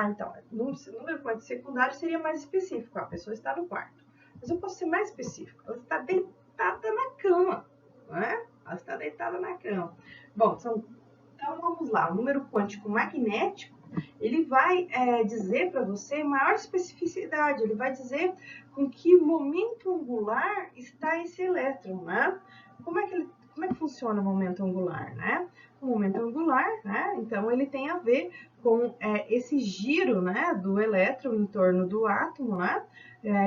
Então, no número quântico secundário seria mais específico, a pessoa está no quarto. Mas eu posso ser mais específico, ela está deitada na cama, né? Ela está deitada na cama. Bom, então vamos lá, o número quântico magnético, ele vai dizer para você maior especificidade, ele vai dizer com que momento angular está esse elétron, né? Como é que funciona o momento angular, né? O momento angular, né? Então ele tem a ver com esse giro, né, do elétron em torno do átomo, né?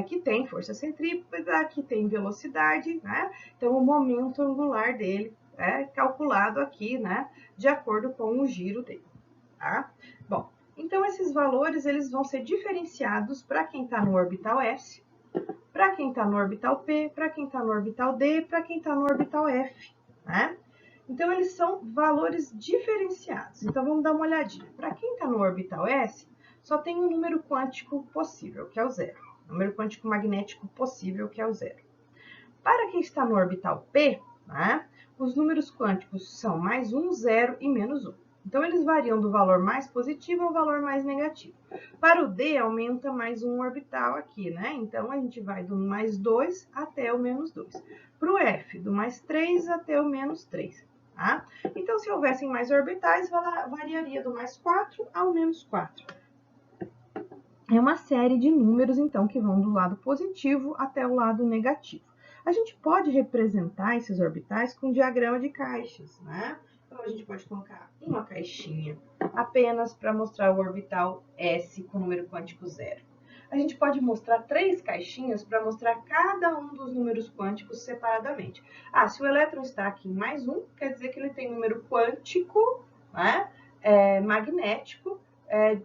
Que tem força centrípeta, que tem velocidade, né? Então o momento angular dele é calculado aqui, né, de acordo com o giro dele, tá? Bom, então esses valores eles vão ser diferenciados para quem está no orbital S, para quem está no orbital P, para quem está no orbital D, para quem está no orbital F, né? Então eles são valores diferenciados. Então vamos dar uma olhadinha. Para quem está no orbital S, só tem um número quântico possível, que é o 0. Número quântico magnético possível, que é o 0. Para quem está no orbital P, né, os números quânticos são mais 1, 0 e menos 1. Então, eles variam do valor mais positivo ao valor mais negativo. Para o D, aumenta mais um orbital aqui, né? Então, a gente vai do mais 2 até o menos 2. Para o F, do mais 3 até o menos 3. Tá? Então, se houvessem mais orbitais, variaria do mais 4 ao menos 4. É uma série de números, então, que vão do lado positivo até o lado negativo. A gente pode representar esses orbitais com um diagrama de caixas, né? Então, a gente pode colocar uma caixinha apenas para mostrar o orbital S com número quântico 0. A gente pode mostrar 3 caixinhas para mostrar cada um dos números quânticos separadamente. Se o elétron está aqui em mais 1, quer dizer que ele tem número quântico, né, magnético,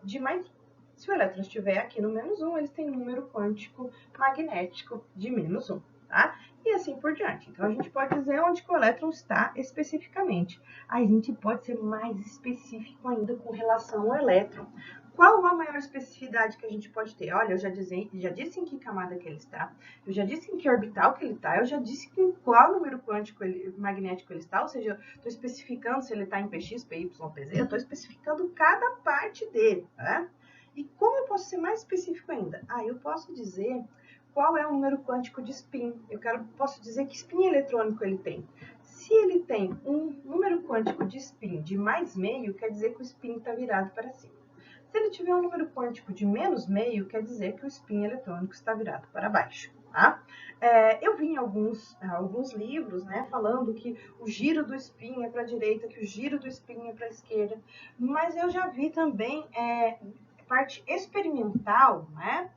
de mais 1. Se o elétron estiver aqui no menos 1, eles têm número quântico magnético de menos 1, tá? E assim por diante. Então, a gente pode dizer onde que o elétron está especificamente. A gente pode ser mais específico ainda com relação ao elétron. Qual a maior especificidade que a gente pode ter? Olha, eu já disse em que camada que ele está, eu já disse em que orbital que ele está, eu já disse em qual número quântico magnético ele está, ou seja, estou especificando se ele está em Px, Py, Pz, eu estou especificando cada parte dele, tá? E como eu posso ser mais específico ainda? Eu posso dizer qual é o número quântico de spin. Posso dizer que spin eletrônico ele tem. Se ele tem um número quântico de spin de mais meio, quer dizer que o spin está virado para cima. Se ele tiver um número quântico de menos meio, quer dizer que o spin eletrônico está virado para baixo. Tá? Eu vi em alguns livros, né, falando que o giro do spin é para a direita, que o giro do spin é para a esquerda, mas eu já vi também parte experimental, né,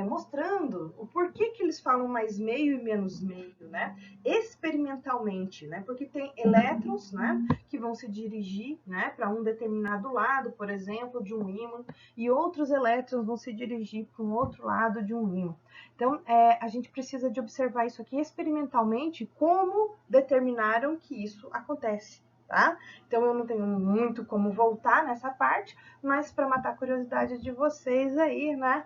mostrando o porquê que eles falam mais meio e menos meio, né, experimentalmente, né, porque tem elétrons, né, que vão se dirigir, né, para um determinado lado, por exemplo, de um ímã, e outros elétrons vão se dirigir para um outro lado de um ímã. Então, a gente precisa de observar isso aqui experimentalmente, como determinaram que isso acontece. Tá? Então, eu não tenho muito como voltar nessa parte, mas para matar a curiosidade de vocês aí, né,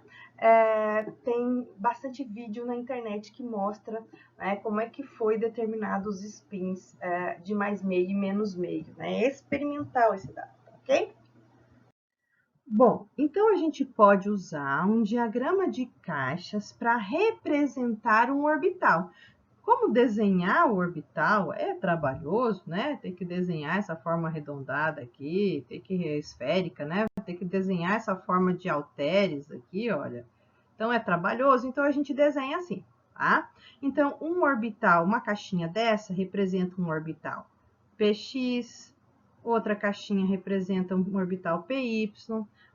tem bastante vídeo na internet que mostra, né, como é que foi determinado os spins de mais meio e menos meio, né? É experimental esse dado, ok? Bom, então a gente pode usar um diagrama de caixas para representar um orbital. Como desenhar o orbital é trabalhoso, né? Tem que desenhar essa forma arredondada aqui, tem que esférica, né? Tem que desenhar essa forma de halteres aqui, olha. Então é trabalhoso, então a gente desenha assim, tá? Então um orbital, uma caixinha dessa representa um orbital Px, outra caixinha representa um orbital Py,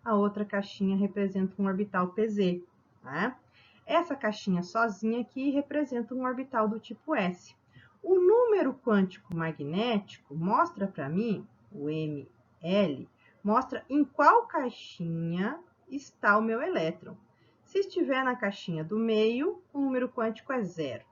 a outra caixinha representa um orbital Pz, tá? Essa caixinha sozinha aqui representa um orbital do tipo S. O número quântico magnético mostra para mim, o ML, mostra em qual caixinha está o meu elétron. Se estiver na caixinha do meio, o número quântico é 0.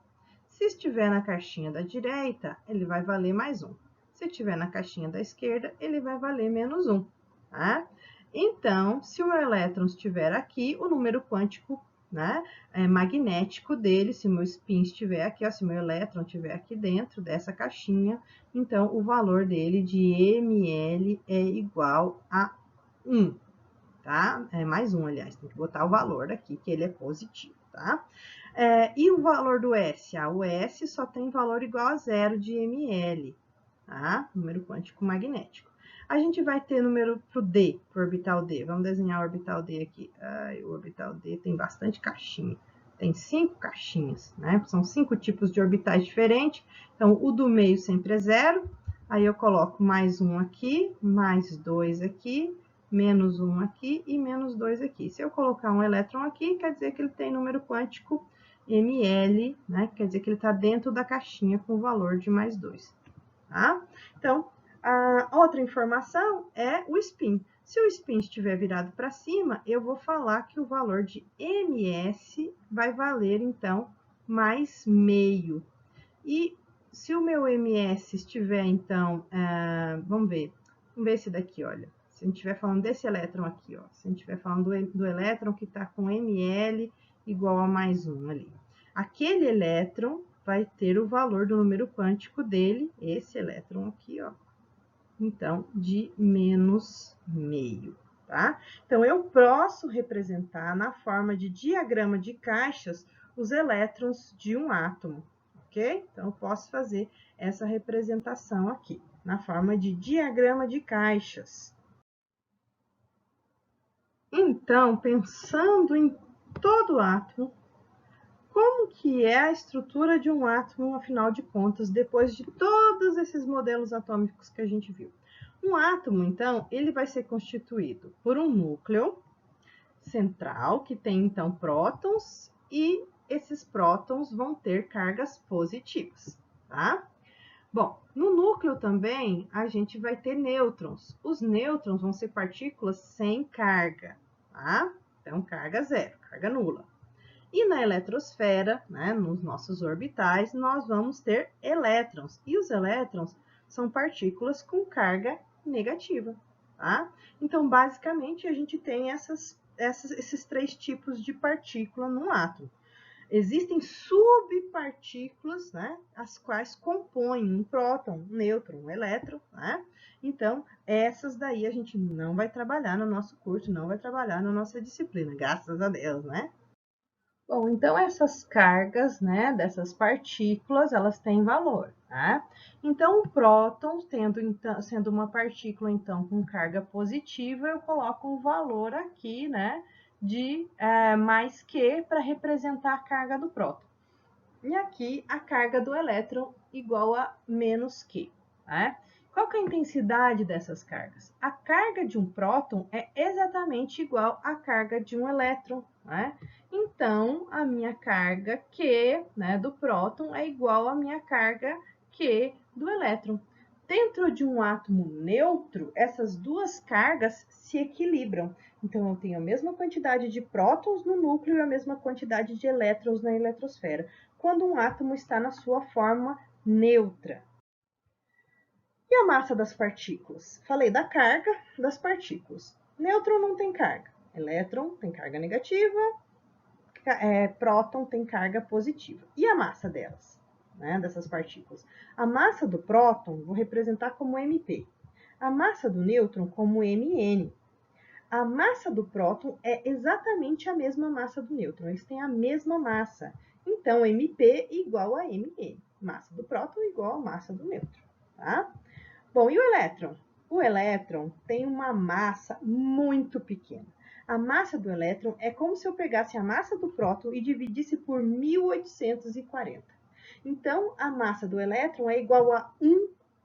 Se estiver na caixinha da direita, ele vai valer mais 1. Se estiver na caixinha da esquerda, ele vai valer menos 1. Tá? Então, se o meu elétron estiver aqui, o número quântico, né, magnético dele, se o meu spin estiver aqui, ó, se o meu elétron estiver aqui dentro dessa caixinha, então o valor dele de ml é igual a 1. Tá? É mais 1, aliás, tem que botar o valor aqui, que ele é positivo, tá? E o valor do S? O S só tem valor igual a 0 de ml, tá? Número quântico magnético. A gente vai ter número para o D, para o orbital D. Vamos desenhar o orbital D aqui. O orbital D tem bastante caixinha. Tem 5 caixinhas, né? São 5 tipos de orbitais diferentes. Então, o do meio sempre é 0. Aí eu coloco mais 1 aqui, mais 2 aqui, menos 1 aqui e menos 2 aqui. Se eu colocar um elétron aqui, quer dizer que ele tem número quântico ml, né? Quer dizer que ele está dentro da caixinha com o valor de mais 2. Tá? Então, a outra informação é o spin. Se o spin estiver virado para cima, eu vou falar que o valor de ms vai valer, então, mais meio. E se o meu ms estiver, então, vamos ver esse daqui, olha. Se a gente estiver falando desse elétron aqui, ó. Se a gente estiver falando do elétron que está com ml igual a mais 1 ali. Aquele elétron vai ter o valor do número quântico dele, esse elétron aqui, ó, então, de menos meio, tá? Então, eu posso representar na forma de diagrama de caixas os elétrons de um átomo, ok? Então, eu posso fazer essa representação aqui, na forma de diagrama de caixas. Então, pensando em todo átomo, como que é a estrutura de um átomo, afinal de contas, depois de todos esses modelos atômicos que a gente viu? Um átomo, então, ele vai ser constituído por um núcleo central, que tem, então, prótons, e esses prótons vão ter cargas positivas, tá? Bom, no núcleo também, a gente vai ter nêutrons. Os nêutrons vão ser partículas sem carga, tá? Então, carga zero, carga nula. E na eletrosfera, né, nos nossos orbitais, nós vamos ter elétrons. E os elétrons são partículas com carga negativa, tá? Então, basicamente, a gente tem esses 3 tipos de partícula num átomo. Existem subpartículas, né, as quais compõem um próton, um nêutron, um elétron, né? Então, essas daí a gente não vai trabalhar no nosso curso, não vai trabalhar na nossa disciplina, graças a Deus, né? Bom, então essas cargas, né, dessas partículas, elas têm valor, né? Então, o próton, sendo uma partícula, então, com carga positiva, eu coloco um valor aqui, né, de mais Q para representar a carga do próton. E aqui, a carga do elétron igual a menos Q, né? Qual que é a intensidade dessas cargas? A carga de um próton é exatamente igual à carga de um elétron, né? Então, a minha carga Q, né, do próton é igual à minha carga Q do elétron. Dentro de um átomo neutro, essas duas cargas se equilibram. Então, eu tenho a mesma quantidade de prótons no núcleo e a mesma quantidade de elétrons na eletrosfera, quando um átomo está na sua forma neutra. E a massa das partículas? Falei da carga das partículas. Nêutron não tem carga. Elétron tem carga negativa. Próton tem carga positiva. E a massa delas, né, dessas partículas? A massa do próton vou representar como mp. A massa do nêutron como mn. A massa do próton é exatamente a mesma massa do nêutron. Eles têm a mesma massa. Então, mp igual a mn. Massa do próton igual a massa do nêutron, tá? Bom, e o elétron? O elétron tem uma massa muito pequena. A massa do elétron é como se eu pegasse a massa do próton e dividisse por 1840. Então, a massa do elétron é igual a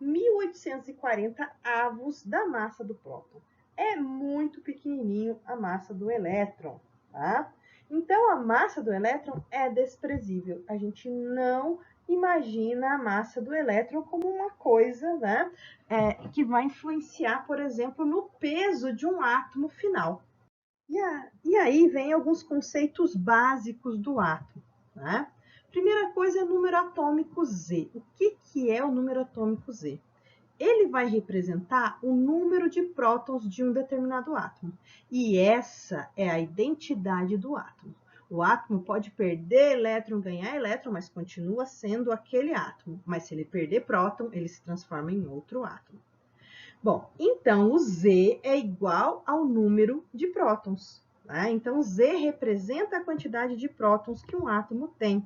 1.840 avos da massa do próton. É muito pequenininho a massa do elétron, tá? Então, a massa do elétron é desprezível. A gente não imagina a massa do elétron como uma coisa, né, que vai influenciar, por exemplo, no peso de um átomo final. E aí vem alguns conceitos básicos do átomo, né? Primeira coisa é o número atômico Z. O que é o número atômico Z? Ele vai representar o número de prótons de um determinado átomo. E essa é a identidade do átomo. O átomo pode perder elétron, ganhar elétron, mas continua sendo aquele átomo. Mas se ele perder próton, ele se transforma em outro átomo. Bom, então o Z é igual ao número de prótons. Né? Então, Z representa a quantidade de prótons que um átomo tem.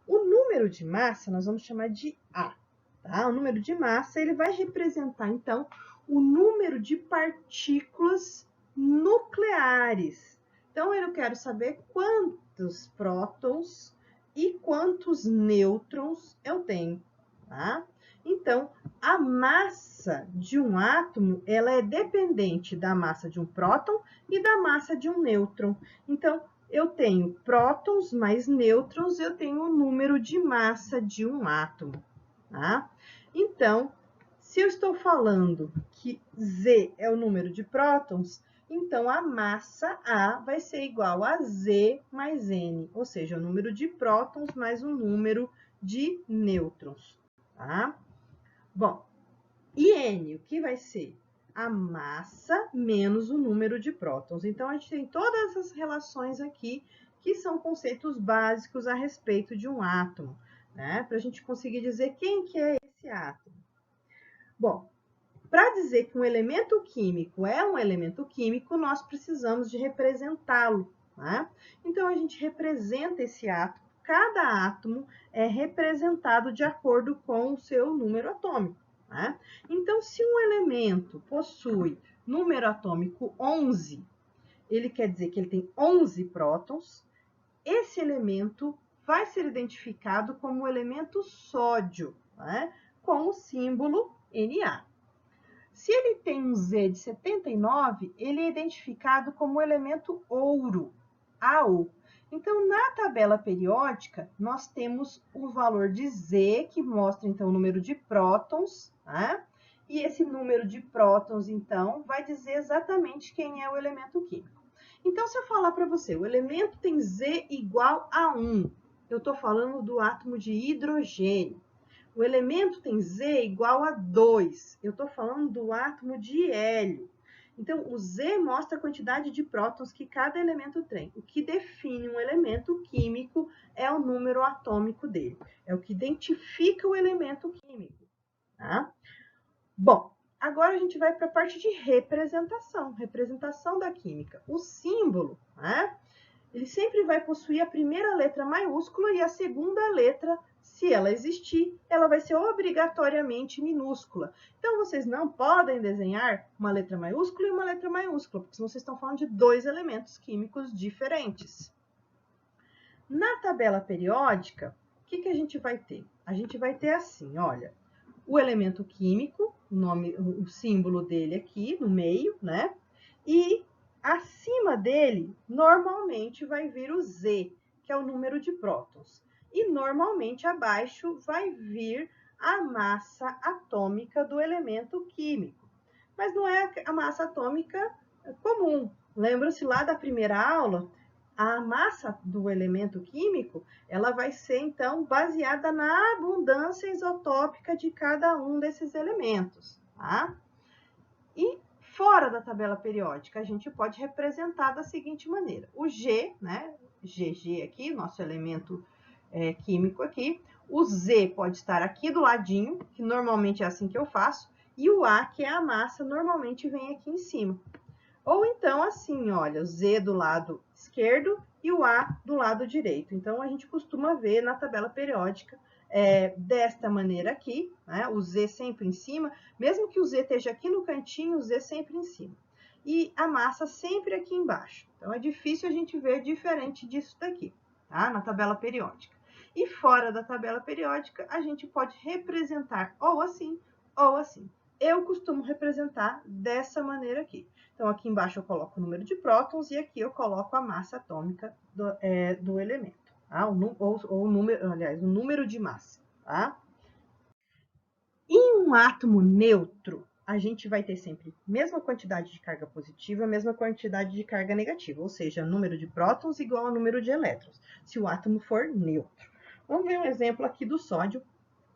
O número de massa nós vamos chamar de A. Tá? O número de massa ele vai representar, então, o número de partículas nucleares. Então, eu quero saber quantos prótons e quantos nêutrons eu tenho. Tá? Então, a massa de um átomo ela é dependente da massa de um próton e da massa de um nêutron. Então, eu tenho prótons mais nêutrons, eu tenho o número de massa de um átomo. Tá? Então, se eu estou falando que Z é o número de prótons, então a massa A vai ser igual a Z mais N, ou seja, o número de prótons mais o número de nêutrons. Tá? Bom, e N, o que vai ser? A massa menos o número de prótons. Então, a gente tem todas essas relações aqui, que são conceitos básicos a respeito de um átomo, né? Para a gente conseguir dizer quem que é esse átomo. Bom, para dizer que um elemento químico é um elemento químico, nós precisamos de representá-lo, né? Então, a gente representa esse átomo. Cada átomo é representado de acordo com o seu número atômico. Né? Então, se um elemento possui número atômico 11, ele quer dizer que ele tem 11 prótons, esse elemento vai ser identificado como o elemento sódio, né? Com o símbolo Na. Se ele tem um Z de 79, ele é identificado como o elemento ouro, AU. Então, na tabela periódica, nós temos o valor de Z, que mostra, então, o número de prótons, né? E esse número de prótons, então, vai dizer exatamente quem é o elemento químico. Então, se eu falar para você, o elemento tem Z igual a 1, eu estou falando do átomo de hidrogênio. O elemento tem Z igual a 2, eu estou falando do átomo de hélio. Então, o Z mostra a quantidade de prótons que cada elemento tem. O que define um elemento químico é o número atômico dele. É o que identifica o elemento químico. Tá? Bom, agora a gente vai para a parte de representação da química. O símbolo, né? Ele sempre vai possuir a primeira letra maiúscula e a segunda letra, se ela existir, ela vai ser obrigatoriamente minúscula. Então, vocês não podem desenhar uma letra maiúscula e uma letra maiúscula, porque senão vocês estão falando de dois elementos químicos diferentes. Na tabela periódica, o que a gente vai ter? A gente vai ter assim, olha, o elemento químico, o símbolo dele aqui no meio, né? E acima dele, normalmente vai vir o Z, que é o número de prótons. E normalmente abaixo vai vir a massa atômica do elemento químico. Mas não é a massa atômica comum. Lembra-se lá da primeira aula? A massa do elemento químico, ela vai ser, então, baseada na abundância isotópica de cada um desses elementos, tá? E fora da tabela periódica, a gente pode representar da seguinte maneira. O G, né? GG aqui, nosso elemento químico aqui. O Z pode estar aqui do ladinho, que normalmente é assim que eu faço. E o A, que é a massa, normalmente vem aqui em cima. Ou então assim, olha, o Z do lado esquerdo e o A do lado direito. Então, a gente costuma ver na tabela periódica desta maneira aqui, né? O Z sempre em cima, mesmo que o Z esteja aqui no cantinho, o Z sempre em cima. E a massa sempre aqui embaixo. Então, é difícil a gente ver diferente disso daqui, tá? Na tabela periódica. E fora da tabela periódica, a gente pode representar ou assim, ou assim. Eu costumo representar dessa maneira aqui. Então, aqui embaixo eu coloco o número de prótons e aqui eu coloco a massa atômica do elemento, tá? o número de massa, tá? Em um átomo neutro, a gente vai ter sempre a mesma quantidade de carga positiva, a mesma quantidade de carga negativa, ou seja, número de prótons igual ao número de elétrons, se o átomo for neutro. Vamos ver um exemplo aqui do sódio.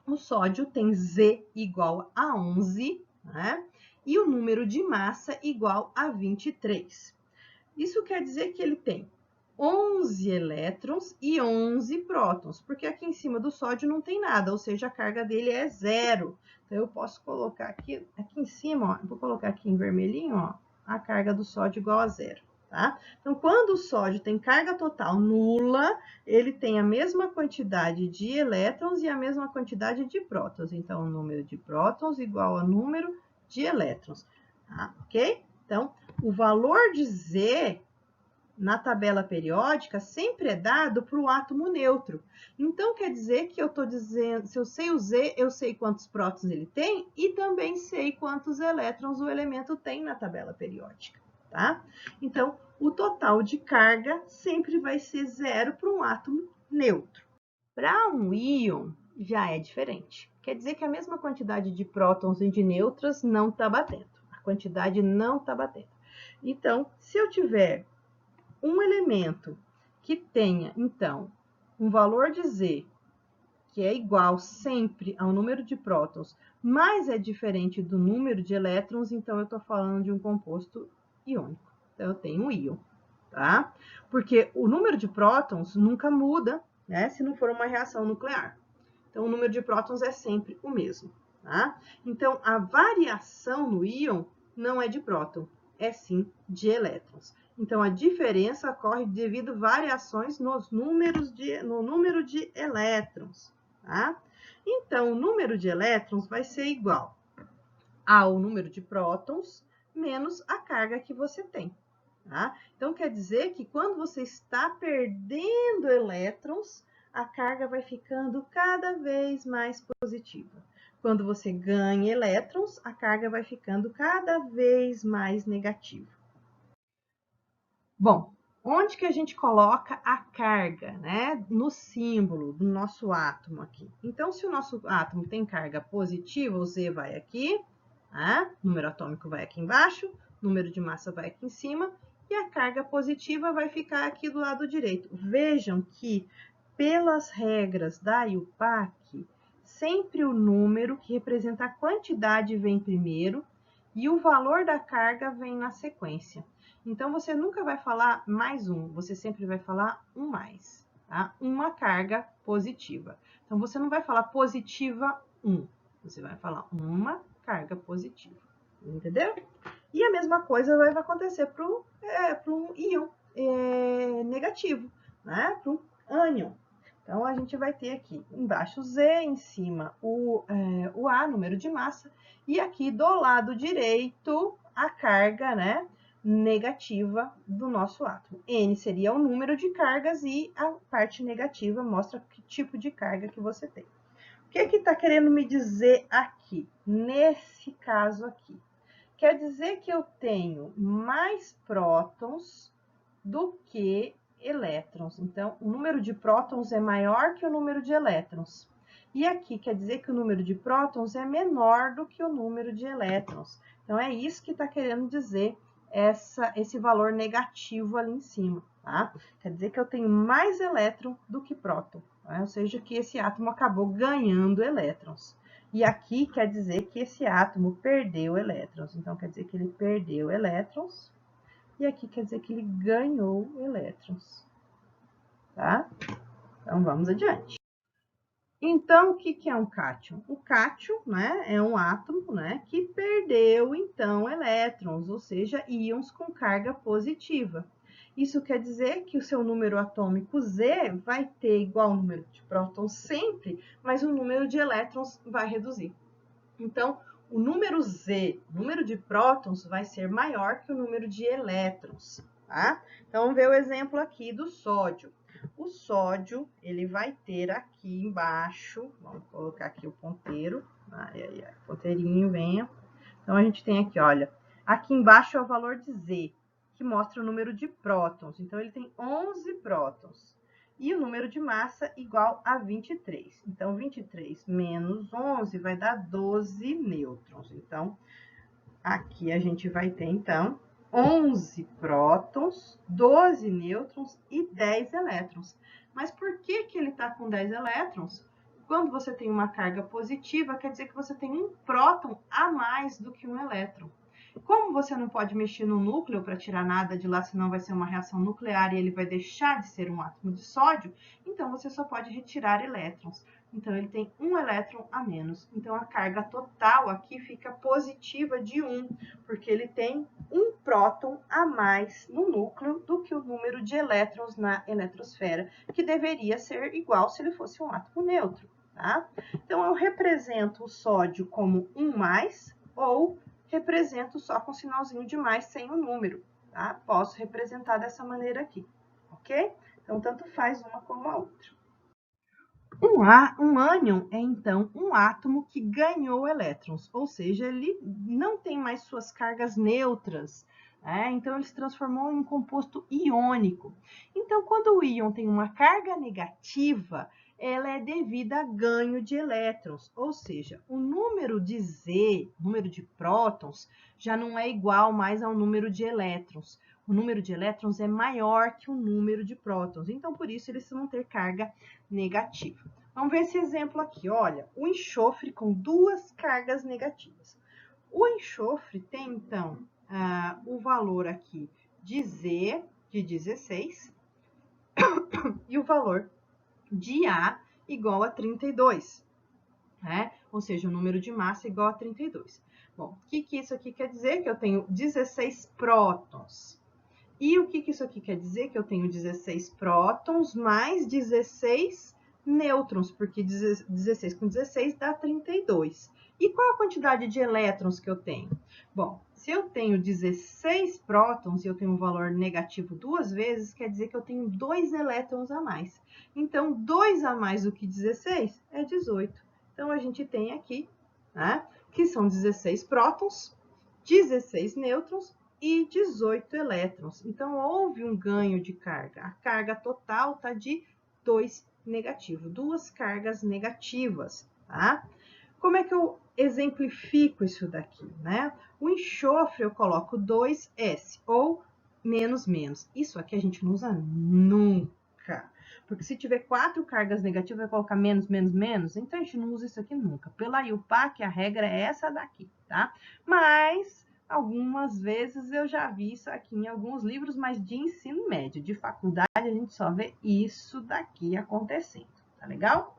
O sódio tem Z igual a 11, né? E o número de massa igual a 23. Isso quer dizer que ele tem 11 elétrons e 11 prótons, porque aqui em cima do sódio não tem nada, ou seja, a carga dele é zero. Então, eu posso colocar aqui em cima, ó, vou colocar aqui em vermelhinho, ó, a carga do sódio igual a zero, tá? Então, quando o sódio tem carga total nula, ele tem a mesma quantidade de elétrons e a mesma quantidade de prótons. Então, o número de prótons igual ao número de elétrons, tá? Ok? Então, o valor de Z na tabela periódica sempre é dado para o átomo neutro. Então, quer dizer que eu estou dizendo, se eu sei o Z, eu sei quantos prótons ele tem e também sei quantos elétrons o elemento tem na tabela periódica, tá? Então, o total de carga sempre vai ser zero para um átomo neutro. Para um íon, já é diferente. Quer dizer que a mesma quantidade de prótons e de nêutrons não está batendo. A quantidade não está batendo. Então, se eu tiver um elemento que tenha, então, um valor de Z que é igual sempre ao número de prótons, mas é diferente do número de elétrons, então eu estou falando de um composto iônico. Então, eu tenho um íon, tá? Porque o número de prótons nunca muda, né, se não for uma reação nuclear. Então, o número de prótons é sempre o mesmo, tá? Então, a variação no íon não é de próton, é sim de elétrons. Então, a diferença ocorre devido a variações no número de elétrons, tá? Então, o número de elétrons vai ser igual ao número de prótons menos a carga que você tem, tá? Então, quer dizer que quando você está perdendo elétrons, a carga vai ficando cada vez mais positiva. Quando você ganha elétrons, a carga vai ficando cada vez mais negativa. Bom, onde que a gente coloca a carga, né? No símbolo do nosso átomo aqui. Então, se o nosso átomo tem carga positiva, o Z vai aqui, né? O número atômico vai aqui embaixo, o número de massa vai aqui em cima, e a carga positiva vai ficar aqui do lado direito. Vejam que, pelas regras da IUPAC, sempre o número que representa a quantidade vem primeiro e o valor da carga vem na sequência. Então, você nunca vai falar mais um, você sempre vai falar um mais, tá? Uma carga positiva. Então, você não vai falar positiva 1, você vai falar uma carga positiva, entendeu? E a mesma coisa vai acontecer para um íon negativo, né? Para um ânion. Então, a gente vai ter aqui embaixo Z, em cima o A, número de massa, e aqui do lado direito a carga, né, negativa do nosso átomo. N seria o número de cargas e a parte negativa mostra que tipo de carga que você tem. O que está querendo me dizer aqui, nesse caso aqui? Quer dizer que eu tenho mais prótons do que elétrons. Então, o número de prótons é maior que o número de elétrons. E aqui quer dizer que o número de prótons é menor do que o número de elétrons. Então, é isso que está querendo dizer esse valor negativo ali em cima, tá? Quer dizer que eu tenho mais elétron do que próton, tá? Ou seja, que esse átomo acabou ganhando elétrons. E aqui quer dizer que esse átomo perdeu elétrons. Então, quer dizer que ele perdeu elétrons. E aqui quer dizer que ele ganhou elétrons, tá? Então, vamos adiante. Então, o que é um cátion? O cátion, né, é um átomo, né, que perdeu, então, elétrons, ou seja, íons com carga positiva. Isso quer dizer que o seu número atômico Z vai ter igual ao número de prótons sempre, mas o número de elétrons vai reduzir. Então, o número Z, o número de prótons, vai ser maior que o número de elétrons, tá? Então, vamos ver o exemplo aqui do sódio. O sódio, ele vai ter aqui embaixo, vamos colocar aqui o ponteiro, ponteirinho, venha. Então, a gente tem aqui, olha, aqui embaixo é o valor de Z, que mostra o número de prótons. Então, ele tem 11 prótons. E o número de massa igual a 23. Então, 23 menos 11 vai dar 12 nêutrons. Então, Aqui a gente vai ter, então, 11 prótons, 12 nêutrons e 10 elétrons. Mas por que que ele está com 10 elétrons? Quando você tem uma carga positiva, quer dizer que você tem um próton a mais do que um elétron. Como você não pode mexer no núcleo para tirar nada de lá, senão vai ser uma reação nuclear e ele vai deixar de ser um átomo de sódio, então você só pode retirar elétrons. Então, ele tem um elétron a menos. Então, a carga total aqui fica positiva de 1, porque ele tem um próton a mais no núcleo do que o número de elétrons na eletrosfera, que deveria ser igual se ele fosse um átomo neutro, tá? Então, eu represento o sódio como 1+, ou represento só com sinalzinho de mais sem o número, tá? Posso representar dessa maneira aqui, ok? Então, tanto faz uma como a outra. Um ânion é, então, um átomo que ganhou elétrons, ou seja, ele não tem mais suas cargas neutras, então ele se transformou em um composto iônico. Então, quando o íon tem uma carga negativa, ela é devida a ganho de elétrons, ou seja, o número de Z, número de prótons, já não é igual mais ao número de elétrons. O número de elétrons é maior que o número de prótons, então por isso eles vão ter carga negativa. Vamos ver esse exemplo aqui, olha, o enxofre com duas cargas negativas. O enxofre tem, então, o valor aqui de Z, de 16, e o valor de A igual a 32, né? Ou seja, o número de massa igual a 32. Bom, o que isso aqui quer dizer? Que eu tenho 16 prótons. E o que isso aqui quer dizer? Que eu tenho 16 prótons mais 16 nêutrons, porque 16 com 16 dá 32. E qual a quantidade de elétrons que eu tenho? Bom, se eu tenho 16 prótons e eu tenho um valor negativo duas vezes, quer dizer que eu tenho 2 elétrons a mais. Então, 2 a mais do que 16 é 18. Então, a gente tem aqui, né, que são 16 prótons, 16 nêutrons e 18 elétrons. Então, houve um ganho de carga. A carga total está de 2 negativo, duas cargas negativas, tá? Como é que eu exemplifico isso daqui, né? O enxofre eu coloco 2S, ou menos, menos. Isso aqui a gente não usa nunca. Porque se tiver 4 cargas negativas, vai colocar menos, menos, menos. Então, a gente não usa isso aqui nunca. Pela IUPAC, a regra é essa daqui, tá? Mas algumas vezes eu já vi isso aqui em alguns livros, mas de ensino médio, de faculdade, a gente só vê isso daqui acontecendo, tá legal?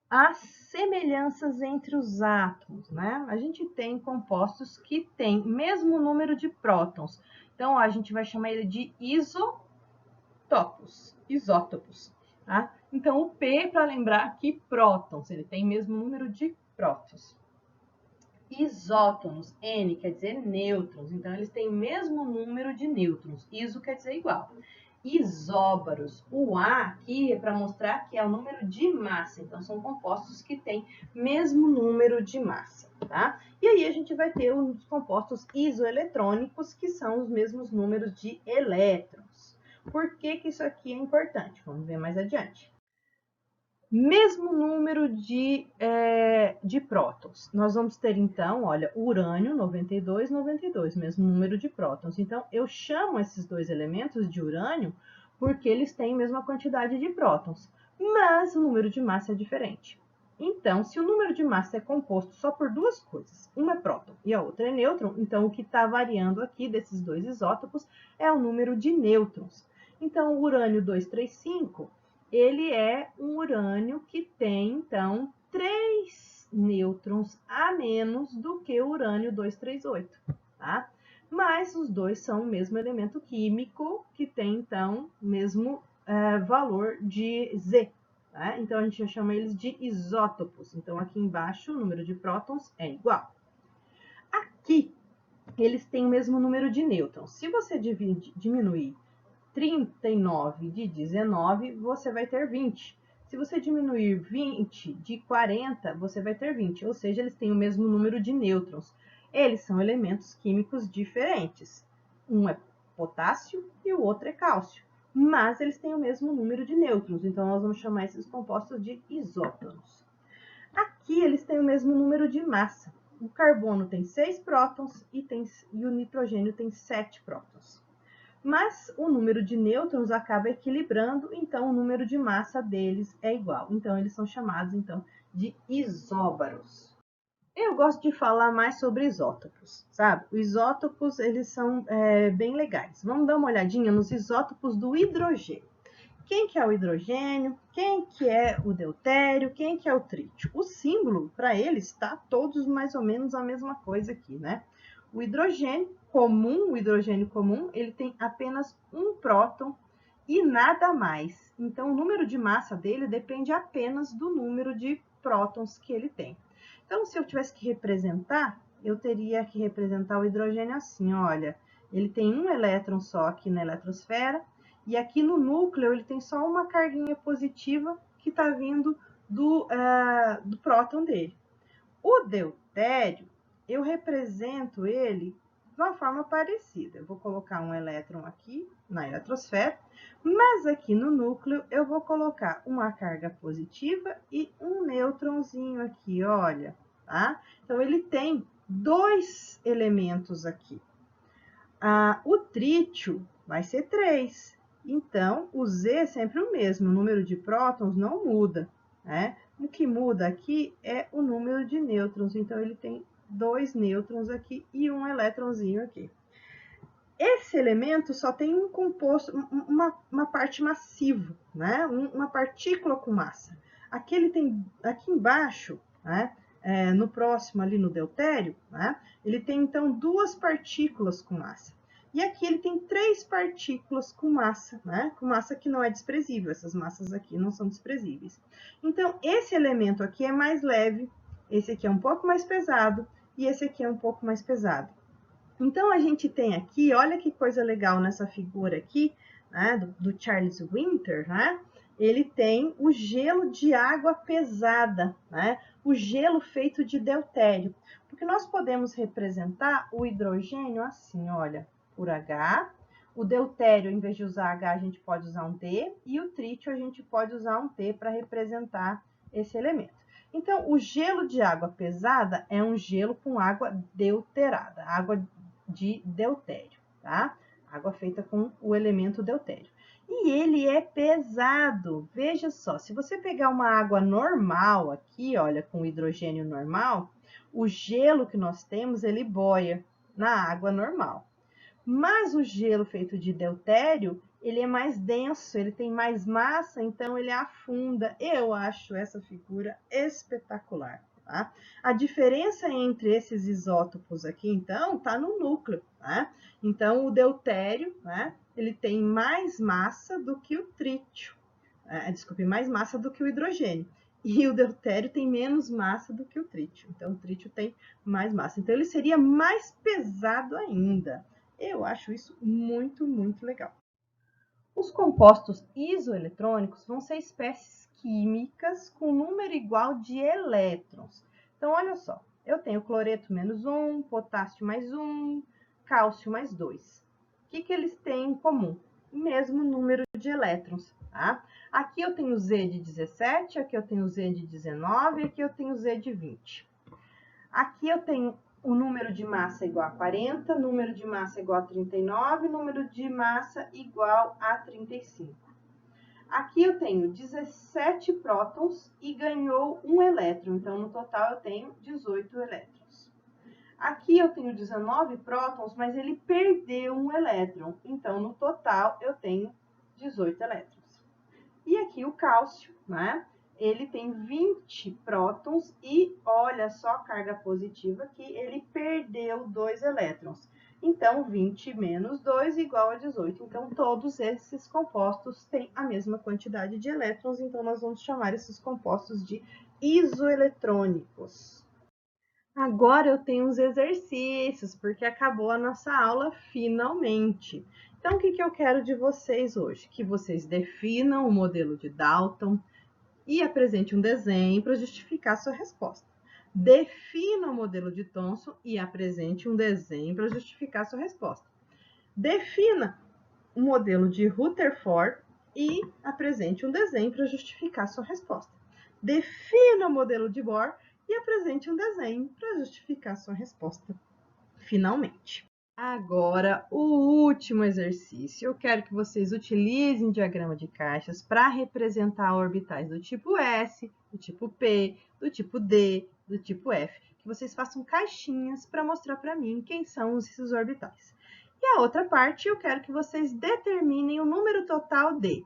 As semelhanças entre os átomos, né? A gente tem compostos que têm mesmo número de prótons. Então, a gente vai chamar ele de isótopos, tá? Então, o P, para lembrar que prótons, ele tem mesmo número de prótons. Isótonos, N quer dizer nêutrons, então eles têm o mesmo número de nêutrons, iso quer dizer igual. Isóbaros, o A aqui é para mostrar que é o número de massa, então são compostos que têm mesmo número de massa, tá? E aí a gente vai ter os compostos isoeletrônicos, que são os mesmos números de elétrons. Por que isso aqui é importante? Vamos ver mais adiante. Mesmo número de prótons. Nós vamos ter, então, olha, urânio 92, 92, mesmo número de prótons. Então, eu chamo esses dois elementos de urânio porque eles têm a mesma quantidade de prótons, mas o número de massa é diferente. Então, se o número de massa é composto só por duas coisas, uma é próton e a outra é nêutron, então o que está variando aqui desses dois isótopos é o número de nêutrons. Então, o urânio 235... ele é um urânio que tem, então, 3 nêutrons a menos do que o urânio 238, tá? Mas os dois são o mesmo elemento químico, que tem, então, o mesmo valor de Z, tá? Então, a gente já chama eles de isótopos. Então, aqui embaixo, o número de prótons é igual. Aqui, eles têm o mesmo número de nêutrons. Se você diminuir 39 de 19, você vai ter 20. Se você diminuir 20 de 40, você vai ter 20. Ou seja, eles têm o mesmo número de nêutrons. Eles são elementos químicos diferentes. Um é potássio e o outro é cálcio. Mas eles têm o mesmo número de nêutrons. Então, nós vamos chamar esses compostos de isótonos. Aqui, eles têm o mesmo número de massa. o carbono tem 6 prótons e o nitrogênio tem 7 prótons. Mas o número de nêutrons acaba equilibrando, então o número de massa deles é igual. Então, eles são chamados, então, de isóbaros. Eu gosto de falar mais sobre isótopos, sabe? Os isótopos, eles são bem legais. Vamos dar uma olhadinha nos isótopos do hidrogênio. Quem que é o hidrogênio? Quem que é o deutério? Quem que é o trítio? O símbolo, para eles, está todos mais ou menos a mesma coisa aqui, né? O hidrogênio comum, ele tem apenas um próton e nada mais. Então, o número de massa dele depende apenas do número de prótons que ele tem. Então, se eu tivesse que representar, eu teria que representar o hidrogênio assim, olha, ele tem um elétron só aqui na eletrosfera, e aqui no núcleo ele tem só uma carguinha positiva que está vindo do próton dele. O deutério, eu represento ele de uma forma parecida. Eu vou colocar um elétron aqui na eletrosfera, mas aqui no núcleo eu vou colocar uma carga positiva e um nêutronzinho aqui, olha, tá? Então, ele tem 2 elementos aqui. O trítio vai ser 3. Então, o Z é sempre o mesmo, o número de prótons não muda, né? O que muda aqui é o número de nêutrons. Então, ele tem 2 nêutrons aqui e um elétronzinho aqui. Esse elemento só tem um composto, uma parte massiva, né? Uma partícula com massa. Aqui ele tem, aqui embaixo, né? No próximo ali no deutério, né? Ele tem então 2 partículas com massa. E aqui ele tem 3 partículas com massa, né? Com massa que não é desprezível, essas massas aqui não são desprezíveis. Então, esse elemento aqui é mais leve, esse aqui é um pouco mais pesado, e esse aqui é um pouco mais pesado. Então, a gente tem aqui, olha que coisa legal nessa figura aqui, né, do Charles Winter, né? Ele tem o gelo de água pesada, né? O gelo feito de deutério. Porque nós podemos representar o hidrogênio assim, olha, por H. O deutério, em vez de usar H, a gente pode usar um D. E o trítio, a gente pode usar um T para representar esse elemento. Então, o gelo de água pesada é um gelo com água deuterada, água de deutério, tá? Água feita com o elemento deutério. E ele é pesado. Veja só, se você pegar uma água normal aqui, olha, com hidrogênio normal, o gelo que nós temos, ele boia na água normal. Mas o gelo feito de deutério, ele é mais denso, ele tem mais massa, então ele afunda. Eu acho essa figura espetacular. Tá? A diferença entre esses isótopos aqui, então, está no núcleo. Tá? Então, o deutério, né, ele tem mais massa do que o trítio. Desculpe, mais massa do que o hidrogênio. E o deutério tem menos massa do que o trítio. Então, o trítio tem mais massa. Então, ele seria mais pesado ainda. Eu acho isso muito, muito legal. Os compostos isoeletrônicos vão ser espécies químicas com número igual de elétrons. Então, olha só, eu tenho cloreto menos 1, potássio mais 1, cálcio mais 2. O que eles têm em comum? O mesmo número de elétrons, tá? Aqui eu tenho Z de 17, aqui eu tenho Z de 19, aqui eu tenho Z de 20. Aqui eu tenho o número de massa igual a 40, número de massa igual a 39, número de massa igual a 35. Aqui eu tenho 17 prótons e ganhou um elétron, então no total eu tenho 18 elétrons. Aqui eu tenho 19 prótons, mas ele perdeu um elétron, então no total eu tenho 18 elétrons. E aqui o cálcio, né? Ele tem 20 prótons e olha só a carga positiva que ele perdeu 2 elétrons. Então, 20 menos 2 igual a 18. Então, todos esses compostos têm a mesma quantidade de elétrons, então nós vamos chamar esses compostos de isoeletrônicos. Agora eu tenho uns exercícios, porque acabou a nossa aula finalmente. Então, o que eu quero de vocês hoje? Que vocês definam o modelo de Dalton e apresente um desenho para justificar a sua resposta. Defina o modelo de Thomson e apresente um desenho para justificar a sua resposta. Defina o modelo de Rutherford e apresente um desenho para justificar a sua resposta. Defina o modelo de Bohr e apresente um desenho para justificar sua resposta. Finalmente. Agora, o último exercício. Eu quero que vocês utilizem diagrama de caixas para representar orbitais do tipo S, do tipo P, do tipo D, do tipo F. Que vocês façam caixinhas para mostrar para mim quem são esses orbitais. E a outra parte, eu quero que vocês determinem o número total de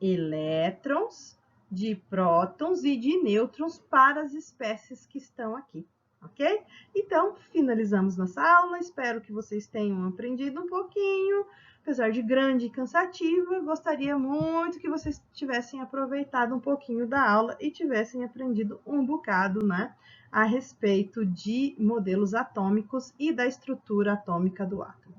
elétrons, de prótons e de nêutrons para as espécies que estão aqui. Ok? Então, finalizamos nossa aula. Espero que vocês tenham aprendido um pouquinho. Apesar de grande e cansativa, gostaria muito que vocês tivessem aproveitado um pouquinho da aula e tivessem aprendido um bocado, né, a respeito de modelos atômicos e da estrutura atômica do átomo.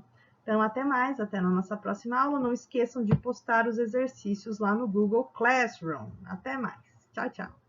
Então, até mais, até na nossa próxima aula. Não esqueçam de postar os exercícios lá no Google Classroom. Até mais. Tchau, tchau.